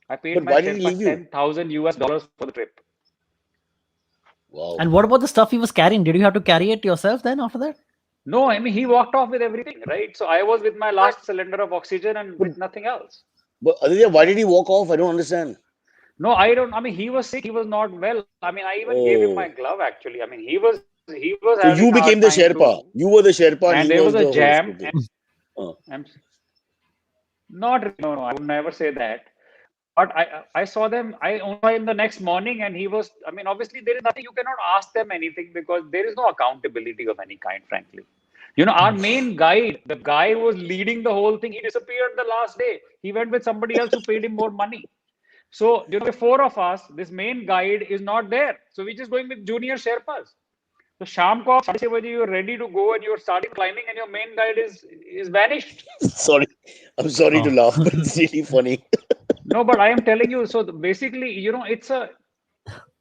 I paid But my why did he Sherpa leave you? $10,000 for the trip. Wow. And what about the stuff he was carrying? Did you have to carry it yourself then after that? No, I mean he walked off with everything, right? So I was with my last cylinder of oxygen and But, with nothing else. but Aditya, why did he walk off? I don't understand. No, I don't. I mean, he was sick. He was not well. I mean, I even gave him my Oh, glove. Actually, I mean, he was having so a you hard became time the too. Sherpa. You were the Sherpa And and he there was was a the host. jam. Okay. Uh, I'm not. No, no, I would never say that. But I saw them. I only saw him the next morning, and he was. I mean, obviously, there is nothing you cannot ask them anything because there is no accountability of any kind, frankly. Our main guide, the guy who was leading the whole thing, he disappeared the last day. He went with somebody else who paid him more money. So, four of us, this main guide is not there. So we're just going with junior Sherpas. So Sham ko 6:30 baje you're ready to go and you're starting climbing and your main guide is vanished. sorry. I'm sorry to Oh. laugh, but it's really funny. No, but I am telling you, so basically, it's a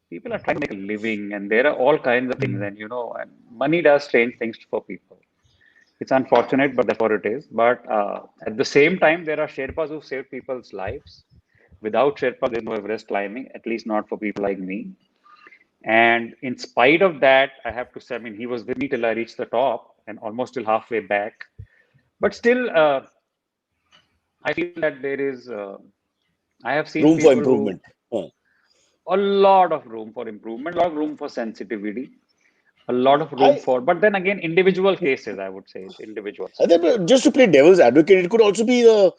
people are trying to make a living and there are all kinds of things and money does strange things for people. It's unfortunate, but that's what it is. But at the same time, there are Sherpas who save people's lives. Without Sherpa, there's no Everest climbing, at least not for people like me. And in spite of that, I have to say, I mean, he was with me till I reached the top and almost till halfway back. But still, I feel that I have seen Room for people who, improvement. Uh, a lot of room for improvement, a lot of room for sensitivity, a lot of room I, but then again, individual cases, I would say it's individuals. I think just to play devil's advocate, it could also be the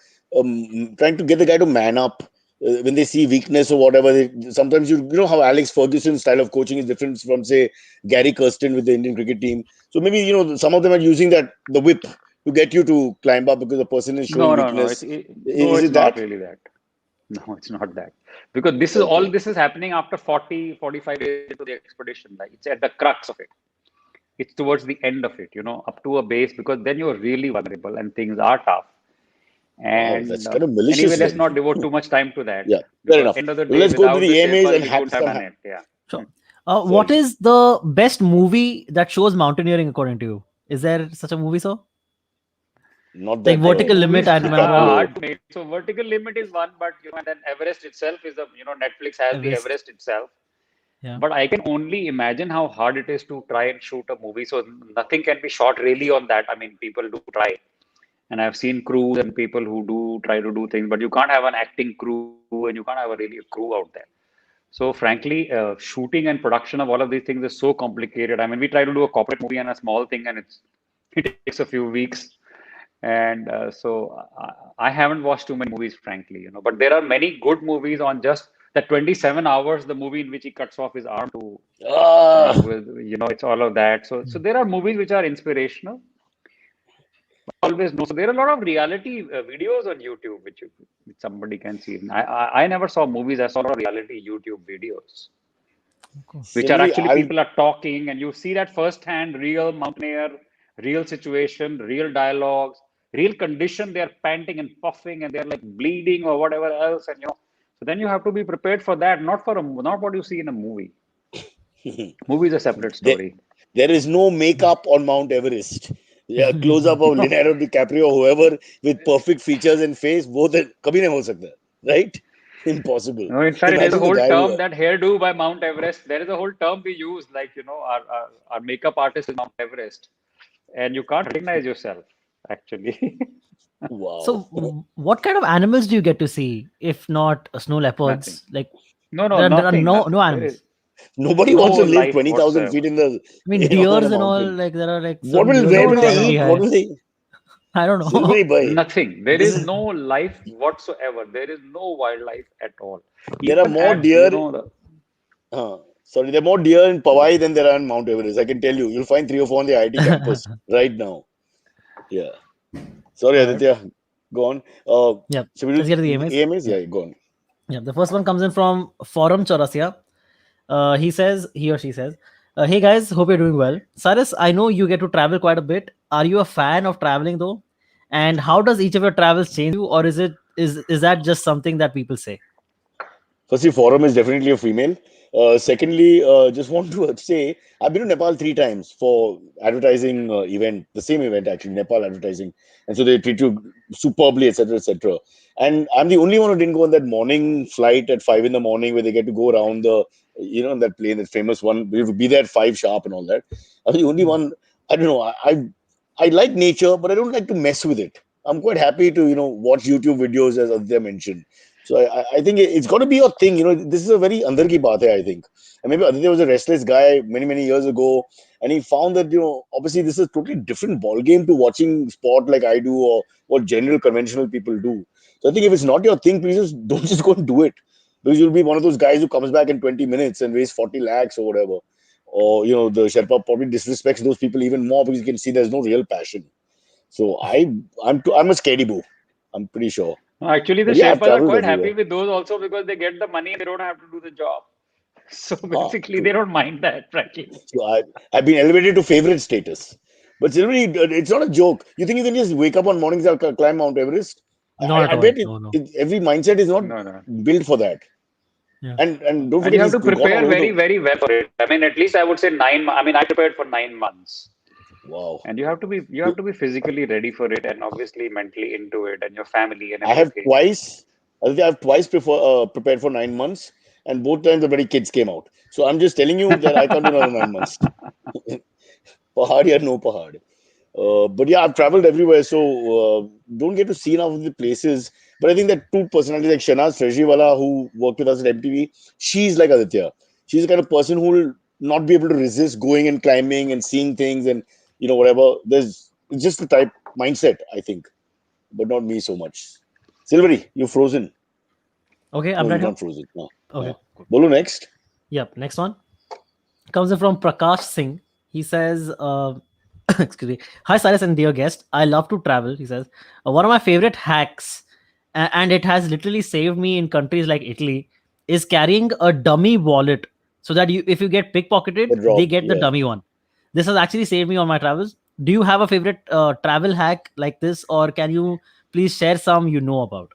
trying to get the guy to man up when they see weakness or whatever. Sometimes you know how Alex Ferguson's style of coaching is different from say Gary Kirsten with the Indian cricket team. So maybe some of them are using the whip to get you to climb up because the person is showing No, no, no. weakness. No, Is it's it not that? really that. No, it's not that. Because Okay. this is happening after 40, 45 days into the expedition. Like it's at the crux of it. It's towards the end of it, up to a base, because then you're really vulnerable and things are tough. Wow, And that's kind of anyway, malicious let's then. not devote too much time to that Yeah, fair because enough. end of the Well, day, let's go to without the the AMAs Sherpas, and we have couldn't have some. done it. Yeah. Sure. What Sorry. is the best movie that shows mountaineering according to you? Is there such a movie, so? Not Like that Vertical Limit, Movies I remember. hard to make. So Vertical Limit is one, but and then Everest itself is Netflix has the Everest. Everest itself. Yeah. But I can only imagine how hard it is to try and shoot a movie. So nothing can be shot really on that. I mean, people do try. And I've seen crews and people who do try to do things, but you can't have an acting crew and you can't have really a crew out there. So frankly, shooting and production of all of these things is so complicated. I mean, we try to do a corporate movie and a small thing, and it takes a few weeks. And I haven't watched too many movies, frankly, But there are many good movies on just the 27 hours, the movie in which he cuts off his arm to, Ah, with, it's all of that. So there are movies which are inspirational. Always know. So there are a lot of reality videos on YouTube which somebody can see. I never saw movies. I saw a lot of reality YouTube videos, Cool. which are similarly, actually I'll people are talking, and you see that firsthand, real mountaineer, real situation, real dialogues, real condition. They're panting and puffing, and they're like bleeding or whatever else, and So then you have to be prepared for that, not what you see in a movie. Movie is a separate there, story. there is no makeup on Mount Everest. Yeah, close up of No. Leonardo DiCaprio, whoever with perfect features and face, both कभी नहीं हो सकता, right? Impossible. No, in fact, there's a Imagine the whole guy term who. that hairdo by Mount Everest. There is a whole term we use, like, our makeup artist is Mount Everest, and you can't recognize yourself, actually. Wow. So, what kind of animals do you get to see if not snow Nothing. leopards? Like No, no, there are nothing, no nothing. There is animals. Nobody no wants to live life 20,000 feet whatsoever. in the I mean, on a deers and all. mountain. Like there are like What certain will deers where that No, will are no, they no. insanely eat? What high. will they? I don't This is very know. big. Nothing. There This is is no life whatsoever. There is no wildlife at all. there are Even more at, deer. Sorry, there are more deer in Powai than there are in Mount Everest. I can tell you. You'll find 3 or 4 on the IIT campus right now. Yeah. Sorry, All right. Aditya. Go on. Yeah. Should we Let's get to the do AMAs. AMAs? Yeah, go on. Yeah. The first one comes in from Forum Chaurasia. He or she says, "Hey guys, hope you're doing well. Cyrus, I know you get to travel quite a bit. Are you a fan of traveling though? And how does each of your travels change you, or is that just something that people say?" Firstly, Forum is definitely a female. Secondly, just want to say I've been to Nepal 3 times for advertising event, the same event actually, Nepal advertising, and so they treat you superbly, etc., etc. And I'm the only one who didn't go on that morning flight at 5 in the morning where they get to go around the, that plane, that famous one. We have to be there at 5 sharp and all that. I'm the only one. I don't know. I like nature, but I don't like to mess with it. I'm quite happy to watch YouTube videos as Aditya mentioned. So I think it's got to be your thing. This is a very andar ki baat hai, I think. And maybe Aditya was a restless guy many years ago, and he found that obviously this is a totally different ball game to watching sport like I do or what general conventional people do. So I think if it's not your thing, please just don't just go and do it, because you'll be one of those guys who comes back in 20 minutes and weighs 40 lakhs or whatever. Or the Sherpa probably disrespects those people even more because you can see there's no real passion. So I'm a scaredy boo. I'm pretty sure. No, actually, the But yeah, I've Sherpas are traveled quite everywhere. happy with those also because they get the money and they don't have to do the job. So Ah, basically, they true. don't mind that, frankly. So I've been elevated to favorite status. But generally, it's not a joke. You think you can just wake up on mornings and climb Mount Everest? Not at I all. bet No, no. every mindset is not No, no. built for that. Yeah. And don't And forget, you have he's to gone prepare all over very, the. very well for it. I mean, at least I would say 9. I mean, I prepared for 9 months, Wow. and you have to be physically ready for it, and obviously mentally into it, and your family and I have everything. twice, I think I've twice prepared for 9 months, and both times the bloody kids came out. So I'm just telling you that I can't do another 9 months. Pahad ya no pahad. But yeah, I've traveled everywhere, so don't get to see enough of the places. But I think that two personalities like Shanaz Treasurywala, who worked with us at MTV, she's like Aditya. She's the kind of person who will not be able to resist going and climbing and seeing things and whatever. It's just the type mindset, I think, but not me so much. Silvery, you're frozen. Okay, I'm No, right you're here. not frozen. No, Okay. no. Bolo next. Yep. Next one comes in from Prakash Singh. He says, excuse me. Hi, Cyrus and dear guest. I love to travel. He says, one of my favorite hacks, and it has literally saved me in countries like Italy, is carrying a dummy wallet so that if you get pickpocketed, Get they robbed. get the Yeah. dummy one. This has actually saved me on my travels. Do you have a favorite travel hack like this, or can you please share some you know about?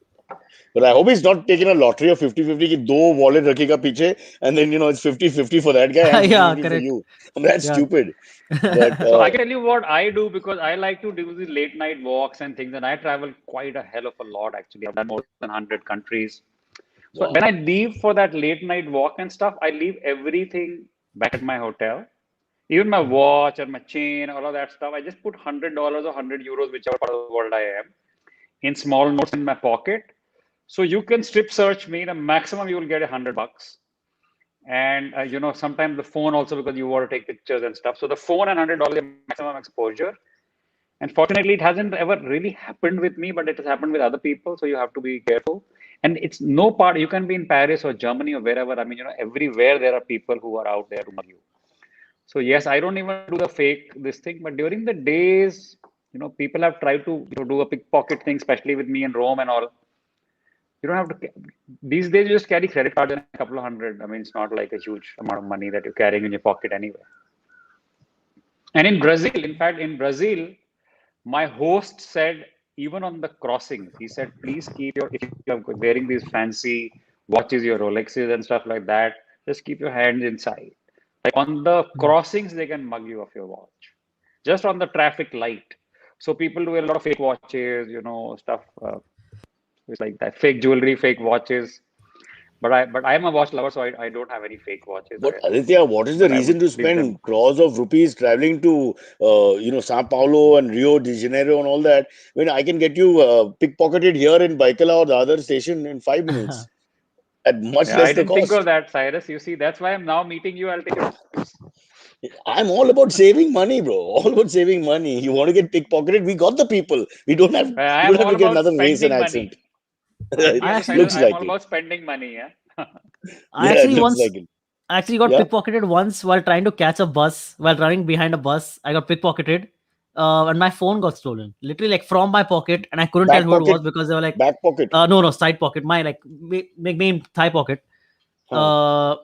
But I hope he's not taking a lottery of 50-50 ki do wallet rakhega piche and then it's 50-50 for that guy and Yeah, 50-50 for correct. you. That's Yeah. stupid. But So I can tell you what I do because I like to do the late night walks and things, and I travel quite a hell of a lot actually. I've done more than 100 countries. So when wow. I leave for that late night walk and stuff, I leave everything back at my hotel. Even my watch and my chain, all of that stuff. I just put $100 or €100, whichever part of the world I am, in small notes in my pocket. So you can strip search me. The maximum you will get $100. And sometimes the phone also because you want to take pictures and stuff. So the phone and $100 is maximum exposure. And fortunately, it hasn't ever really happened with me, but it has happened with other people. So you have to be careful. And it's no part, you can be in Paris or Germany or wherever. I mean, everywhere there are people who are out there to mug you. So yes, I don't even do the fake this thing, but during the days, people have tried to do a pickpocket thing, especially with me in Rome and all. You don't have to. These days, you just carry credit cards and a couple of hundred. I mean, it's not like a huge amount of money that you're carrying in your pocket anyway. And in Brazil, in fact, in Brazil, my host said, even on the crossings, he said, please keep if you're wearing these fancy watches, your Rolexes and stuff like that, just keep your hands inside. Like on the crossings, they can mug you of your watch, just on the traffic light. So people do a lot of fake watches, stuff. It's like that, fake jewelry, fake watches. But I'm a watch lover, so I don't have any fake watches or But anything. Aditya, what is the But I reason would to leave them. spend crores of rupees traveling to, Sao Paulo and Rio de Janeiro and all that when I can get you pickpocketed here in Baikala or the other station in 5 minutes at much Yeah, I less the didn't think of cost? that, Cyrus. You see, that's why I'm now meeting you. I'll take your tips. I'm all about saving money, bro. All about saving money. You want to get pickpocketed? We got the people. We don't have. I You am don't have all to get about another race and spending accent. money. On the I other side, actually, Looks I'm like all it. about spending money. Yeah. I Yeah, it actually looks once like it. I actually got Yeah. pickpocketed once while trying to catch a bus while running behind a bus. I got pickpocketed, and my phone got stolen, literally like from my pocket, and I couldn't tell Back who it was pocket. because they were like, Back pocket. no, no, side pocket, my like main thigh pocket. Huh.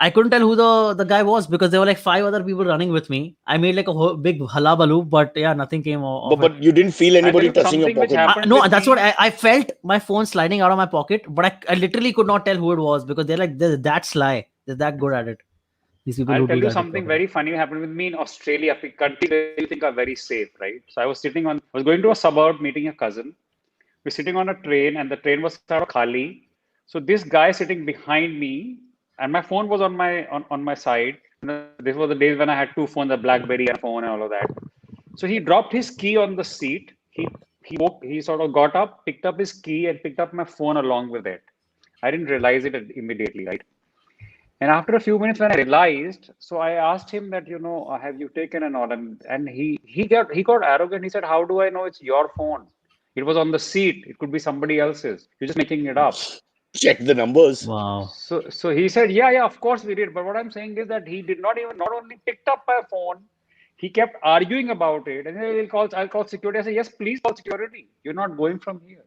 I couldn't tell who the guy was because there were like 5 other people running with me. I made like a whole big halabaloo, but yeah, nothing came of it. But you didn't feel I'll tell anybody you touching your something which pocket. happened No, with that's what me. I felt my phone sliding out of my pocket, but I literally could not tell who it was because they're like they're that sly. They're that good at it. These people I'll who tell do you that something properly. very funny happened with me in Australia, a country where you think are very safe, right? So I was going to a suburb meeting a cousin. We're sitting on a train, and the train was sort of khali. So this guy sitting behind me, and my phone was on my side. This was the days when I had two phones, a BlackBerry and a phone and all of that. So he dropped his key on the seat. He sort of got up, picked up his key, and picked up my phone along with it. I didn't realize it immediately, right? And after a few minutes, when I realized, so I asked him that, have you taken an order? And he got arrogant. He said, "How do I know it's your phone? It was on the seat. It could be somebody else's. You're just making it up." Check the numbers. Wow. So he said, "Yeah, yeah, of course we did." But what I'm saying is that he did not only picked up my phone, he kept arguing about it. And I'll call security. I said, "Yes, please call security. You're not going from here."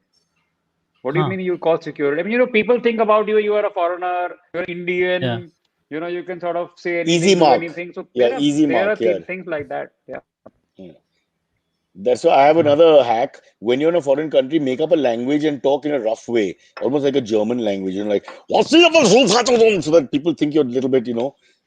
What do you Huh. mean you call security? I mean, people think about you, you are a foreigner, you're Yeah. Indian, you can sort of say Easy anything, do mark. anything. So Yeah, easy there mark. are Yeah. things like that. Yeah. Hmm. That's why I have Huh. another hack. When you're in a foreign country, make up a language and talk in a rough way, almost like a German language. Like, "What's the other so that people think you're a little bit,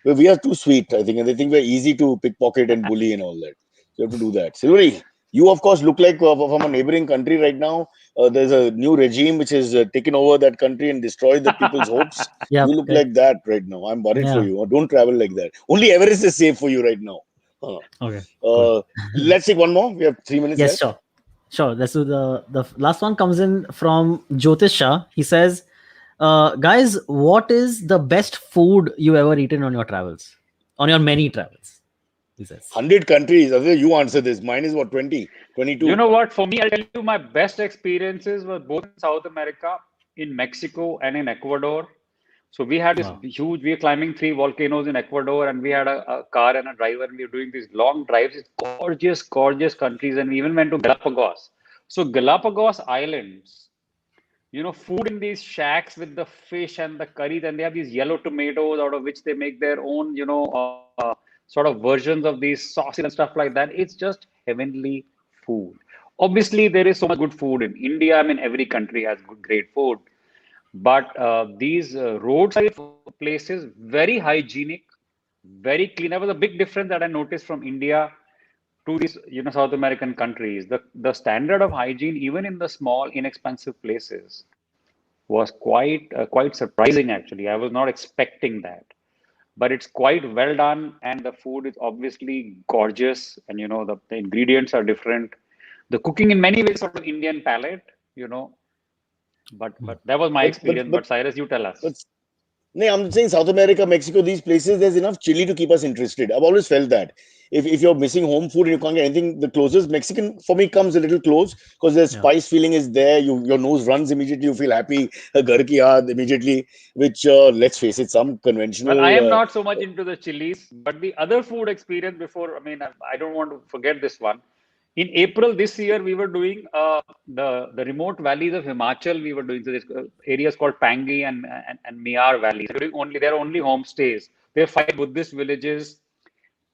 but we are too sweet, I think, and they think we're easy to pickpocket and bully and all that. So you have to do that. Silvery, you of course look like from a neighboring country right now. There's a new regime which has taken over that country and destroyed the people's hopes. Yeah. You look Correct. like that right now. I'm worried for Yeah. you. Don't travel like that. Only Everest is safe for you right now. Huh. Okay. Good. Uh, let's take one more. We have 3 minutes Yes. left. Sure. Sure. Let's do the last one comes in from Jyotish Shah. He says, "Guys, what is the best food you ever eaten on your travels? On your many travels?" He says. 100 countries. Aditya, you answer this. Mine is what, 20, You 22. know what? For me, I'll tell you my best experiences were both in South America, in Mexico, and in Ecuador. So we had this Wow. huge, we were climbing three volcanoes in Ecuador, and we had a car and a driver, and we were doing these long drives. It's gorgeous, gorgeous countries. And we even went to Galapagos. So Galapagos Islands, food in these shacks with the fish and the curries, and they have these yellow tomatoes out of which they make their own, sort of versions of these sauces and stuff like that. It's just heavenly food. Obviously, there is so much good food in India. I mean, every country has good, great food. But these roadside places, very hygienic, very clean. That was a big difference that I noticed from India to these, South American countries. The standard of hygiene, even in the small, inexpensive places, was quite surprising actually. I was not expecting that, but it's quite well done, and the food is obviously gorgeous, and the ingredients are different. The cooking in many ways sort of Indian palate, but that was my But, but, experience. but, But Cyrus, you tell us. but no, I'm saying South America, Mexico, these places, there's enough chili to keep us interested. I've always felt that. If you're missing home food and you can't get anything, the closest Mexican for me comes a little close because the Yeah. spice feeling is there. Your nose runs immediately. You feel happy. Ghar ki yaad immediately. Which let's face it, some Well, I conventional. am not so much into the chilies, but the other food experience before, I mean, I don't want to forget this one. In April this year, we were doing the remote valleys of Himachal. We were doing so this areas called Pangi and Miyar valleys. They're only homestays. They're five Buddhist villages,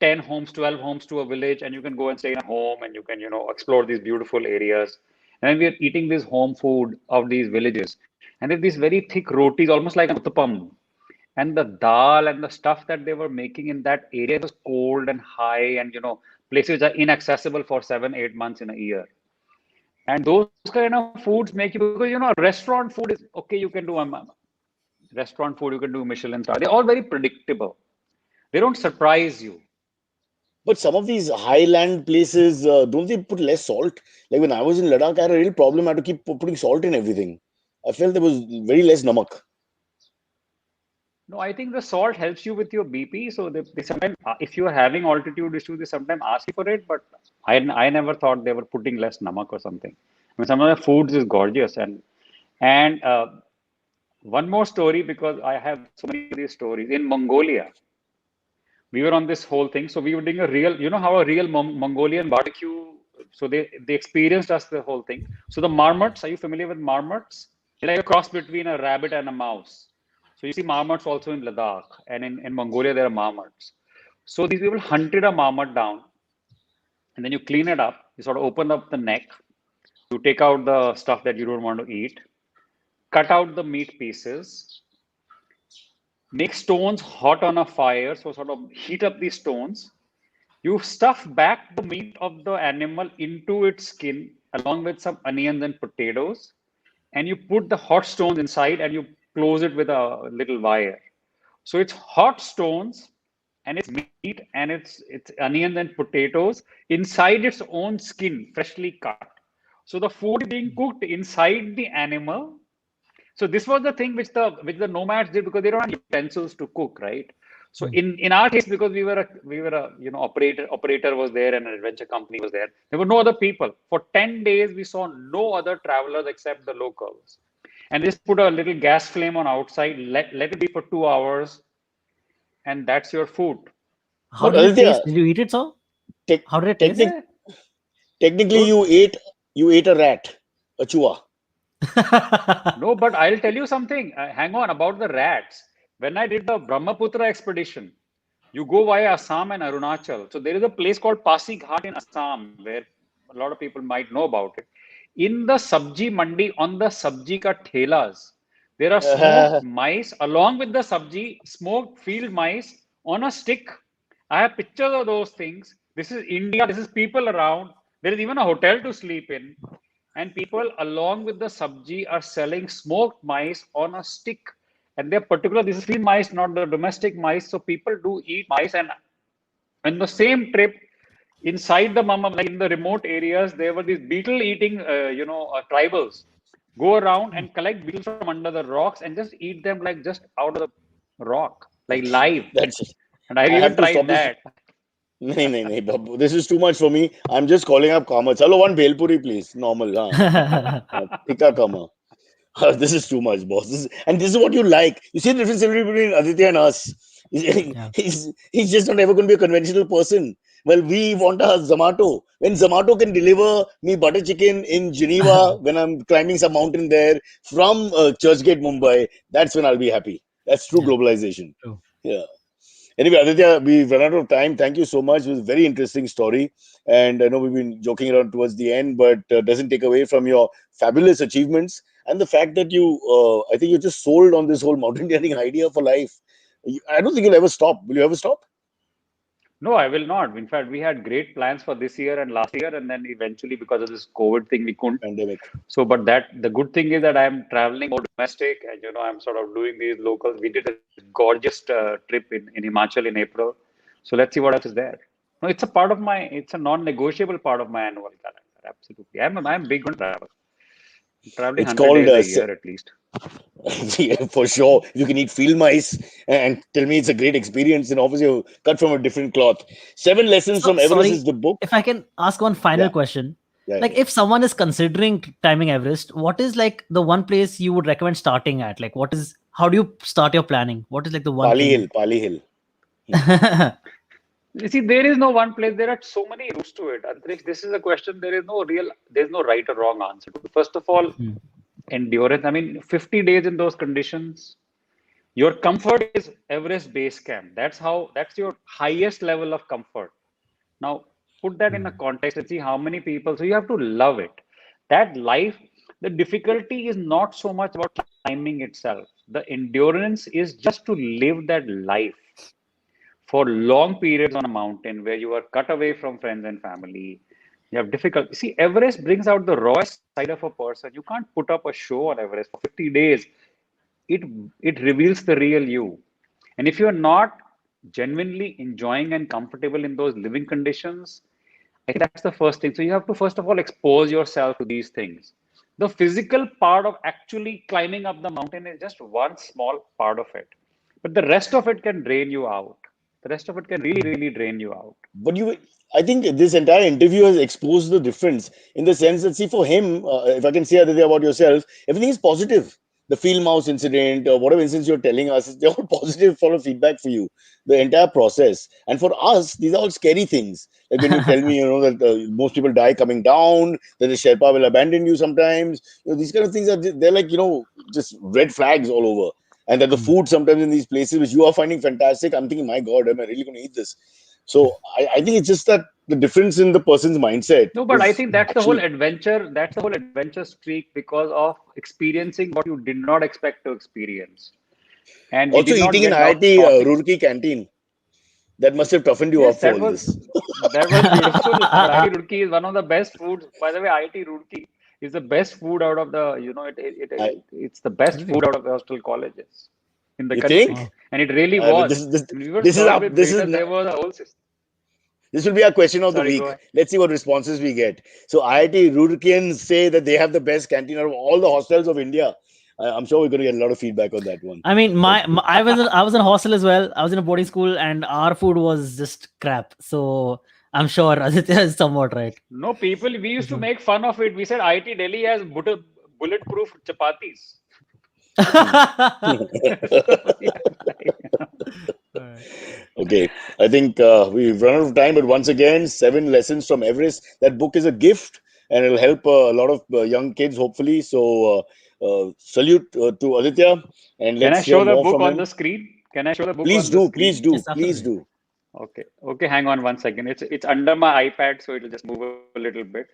10 homes, 12 homes to a village, and you can go and stay in a home and you can, explore these beautiful areas. And then we are eating this home food of these villages. And there's these very thick rotis, almost like an uttapam. And the dal and the stuff that they were making in that area was cold and high, and places are inaccessible for 7, 8 months in a year. And those kind of foods make you, because restaurant food is okay. You can do restaurant food, you can do Michelin star. They're all very predictable. They don't surprise you. But some of these highland places, don't they put less salt? Like when I was in Ladakh, I had a real problem. I had to keep putting salt in everything. I felt there was very less namak. No, I think the salt helps you with your BP. So they sometimes, if you are having altitude issues, they sometimes ask you for it. But I never thought they were putting less namak or something. I mean, some of the foods is gorgeous, and one more story, because I have so many of these stories. In Mongolia, we were on this whole thing. So we were doing a real, how a real Mongolian barbecue. So they experienced us the whole thing. So the marmots, are you familiar with marmots? They're like a cross between a rabbit and a mouse. So you see marmots also in Ladakh, and in Mongolia there are marmots. So these people hunted a marmot down, and then you clean it up. You sort of open up the neck. You take out the stuff that you don't want to eat, cut out the meat pieces, make stones hot on a fire, so sort of heat up these stones. You stuff back the meat of the animal into its skin along with some onions and potatoes, and you put the hot stones inside and you close it with a little wire. So it's hot stones and it's meat and it's onions and potatoes inside its own skin, freshly cut. So the food is being cooked inside the animal. So this was the thing which the nomads did because they don't have utensils to cook, right? So Hmm. in our case, because we were a operator was there and an adventure company was there. There were no other people. For 10 days we saw no other travelers except the locals. And just put a little gas flame on outside, let it be for 2 hours, and that's your food. How But did it Aditya, taste? Did you eat it, so? tec- How did it taste? technic- Yeah, technically, good. you ate a rat, a chua. No, but I'll tell you something. Hang on about the rats. When I did the Brahmaputra expedition, you go via Assam and Arunachal. So there is a place called Pasighat in Assam where a lot of people might know about it. In the sabji mandi on the sabji ka thelas, there are smoked mice along with the sabji, smoked field mice on a stick. I have pictures of those things. This is India. This is people around. There is even a hotel to sleep in. And people, along with the sabji, are selling smoked mice on a stick. And they're particular. This is field mice, not the domestic mice. So people do eat mice. And in the same trip, inside the mama, like in the remote areas, there were these beetle eating, tribals go around and collect beetles from under the rocks and just eat them like just out of the rock, like live. That's it. And I've I even have to tried stop this. that. No, no, no, Babu. This is too much for me. I'm just calling up Kama. Chalo, one Bhelpuri, please. Normal. Thika Kama. This is too much, boss. And this is what you like. You see the difference between Aditya and us. He's, Yeah. he's just not ever going to be a conventional person. Well, we want a Zomato. When Zomato can deliver me butter chicken in Geneva when I'm climbing some mountain there from Churchgate, Mumbai, that's when I'll be happy. That's true Yeah. globalization. True. Yeah. Anyway, Aditya, we've run out of time. Thank you so much. It was a very interesting story. And I know we've been joking around towards the end, but doesn't take away from your fabulous achievements and the fact that I think you're just sold on this whole mountaineering idea for life. I don't think you'll ever stop. Will you ever stop? No, I will not. In fact, we had great plans for this year and last year, and then eventually, because of this COVID thing, we couldn't. Pandemic. So, but the good thing is that I'm traveling more domestic, and I'm sort of doing these locals. We did a gorgeous trip in Himachal in April. So let's see what else is there. No, it's a non-negotiable part of my annual calendar. Absolutely, I'm big on travel. I'm traveling It's 100 called days a year at least. yeah, for sure. If you can eat field mice and tell me it's a great experience, then obviously you're cut from a different cloth. Seven Lessons So from Everest is sorry the book. if I can ask one final Yeah, question. yeah, Like, yeah. if someone is considering climbing Everest, what is like the one place you would recommend starting at? Like, how do you start your planning? What is like the one Pali thing? Hill, Pali Hill. You see, there is no one place. There are so many routes to it. Antriksh, this is a question. There's no right or wrong answer. First of all, Hmm. endurance. I mean, 50 days in those conditions, your comfort is Everest base camp. That's your highest level of comfort. Now, put that in a Hmm. context and see how many people. So you have to love it. That life, the difficulty is not so much about climbing itself. The endurance is just to live that life for long periods on a mountain where you are cut away from friends and family. You have difficulty. See, Everest brings out the rawest side of a person. You can't put up a show on Everest for 50 days. It it reveals the real you. And if you're not genuinely enjoying and comfortable in those living conditions, I think that's the first thing. So you have to first of all expose yourself to these things. The physical part of actually climbing up the mountain is just one small part of it. But the rest of it can drain you out. The rest of it can really, really drain you out. But I think this entire interview has exposed the difference in the sense that, see, for him, if I can say Aditya about yourself, everything is positive. The field mouse incident, whatever incidents you're telling us, they're all positive for a feedback for you. The entire process, and for us, these are all scary things. Like when you tell me, that most people die coming down, that the Sherpa will abandon you sometimes. These kind of things they're like just red flags all over. And that the Hmm. food sometimes in these places which you are finding fantastic, I'm thinking, my God, am I really going to eat this? So I think it's just that the difference in the person's mindset No, but I is think that's the whole actually adventure. That's the whole adventure streak because of experiencing what you did not expect to experience. and we Also did not eating in get IIT topics. Roorkee canteen. That must have toughened you Yes, up for all this. that was beautiful. But IIT Roorkee is one of the best foods. By the way, IIT Roorkee is the best food out of the, I, it's the best Really? food out of the hostel colleges in the you country. Oh. think? And it really But was. this this When we were this is served up. with waiters, there was a whole system. This will be our question of the Sorry, go week. ahead. Let's see what responses we get. So IIT Roorkeeans say that they have the best canteen out of all the hostels of India. I'm sure we're going to get a lot of feedback on that one. I mean, But I was in a hostel as well. I was in a boarding school, and our food was just crap. So I'm sure Aditya is somewhat right. No, people, we used to So- make fun of it. We said IIT Delhi has bulletproof chapatis. So, yeah, like, Alright. okay, I think we've run out of time. But once again, 7 lessons from Everest. That book is a gift, and it'll help a lot of young kids, hopefully. So salute to Aditya, and can I let's hear show the more book from on the him. screen? Can I show the book Please on the do, please screen? do, Yes, please absolutely. do. Okay, okay, hang on one second. It's under my iPad, so it'll just move a little bit.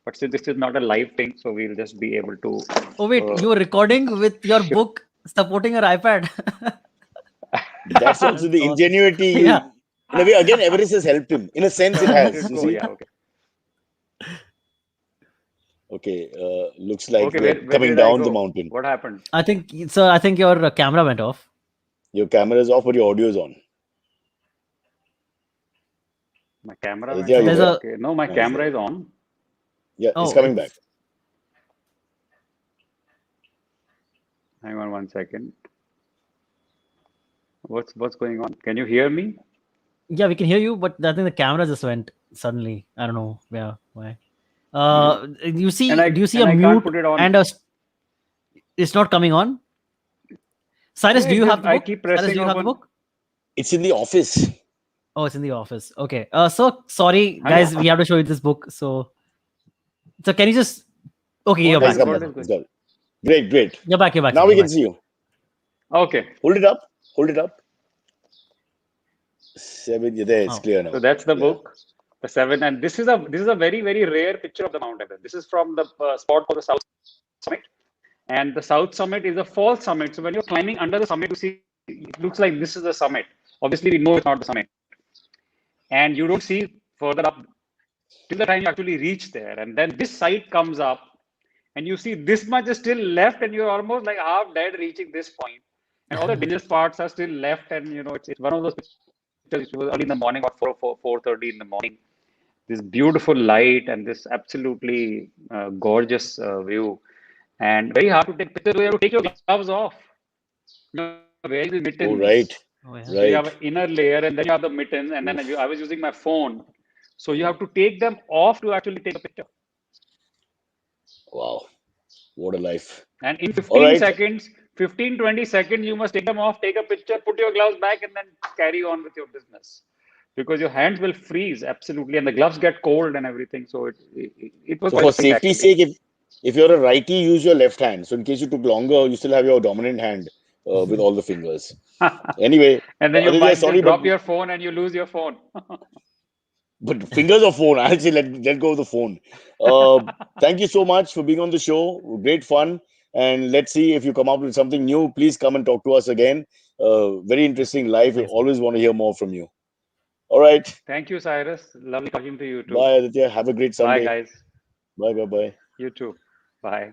But since this is not a live thing, so we'll just be able to Oh wait, uh, you were recording with your shift. book supporting your iPad. That's also That's the awesome. ingenuity. Yeah. In a way, again, Everest has helped him. In a sense, it has. You Go, see. yeah, okay. Okay, looks like Okay, we are where coming did I down the go? mountain. What happened? I think so. I think your camera went off. Your camera is off, but your audio is on. My camera went Aditya, So you there's off. there? a Okay, no, my No, he's camera there. is on. Yeah, he's oh, coming back. it's Hang on one second. What's going on? Can you hear me? yeah, we can hear you, but I think the camera just went suddenly. I don't know. Yeah, why? Mm. You And see? I Do you see a and I can't mute put it on. and it's not coming on? Cyrus, Yeah, do it you just have the I book? keep Cyrus, do pressing you have the open. book? It's in the office. Oh, it's in the office. Okay. So sorry, Hang guys, on. we have to show you this book. So can you just? Okay, you're What Yeah, he's is back. come You're back. what is back. He's going? got it. Great, great. You're back. You're back. Now Sir, we you're can back. see you. Okay, Hold it up. Hold it up. 7. Yeah, there, it's Oh, clear so now. that's the Yeah. book, the seven, and this is a very rare picture of the Mount Everest. This is from the spot called the South Summit, and the South Summit is a false summit. So when you're climbing under the summit, you see it looks like this is the summit. Obviously, we know it's not the summit, and you don't see further up till the time you actually reach there, and then this site comes up, and you see this much is still left, and you're almost like half dead reaching this point, and all the dangerous parts are still left, and it's one of those pictures. It was early in the morning, about 4:30 in the morning. This beautiful light and this absolutely gorgeous view, and very hard to take pictures. You have to take your gloves off. Wearing the Oh, right. mittens. oh yeah. So you have Right. an inner layer, and then you have the mittens, and then Oof. I was using my phone. So you have to take them off to actually take a picture. Wow. What a life. And in All 15 right. seconds, 15, 20 seconds, you must take them off, take a picture, put your gloves back, and then carry on with your business. Because your hands will freeze absolutely, and the gloves get cold and everything. So it was So quite for interesting safety's actually. sake, if you're a righty, use your left hand. So in case you took longer, you still have your dominant hand with all the fingers. Anyway, And then you Aditya, might sorry, just but drop your phone and you lose your phone. fingers or phone? I'll say let go of the phone. Uh, Thank you so much for being on the show. Great fun. And let's see if you come up with something new. Please come and talk to us again. Very interesting life. We Thanks, man. always want to hear more from you. All right. Thank you, Cyrus. Lovely talking to you too. Bye, Aditya. Have a great Bye, Sunday. guys. Bye, bye, bye. You too. Bye.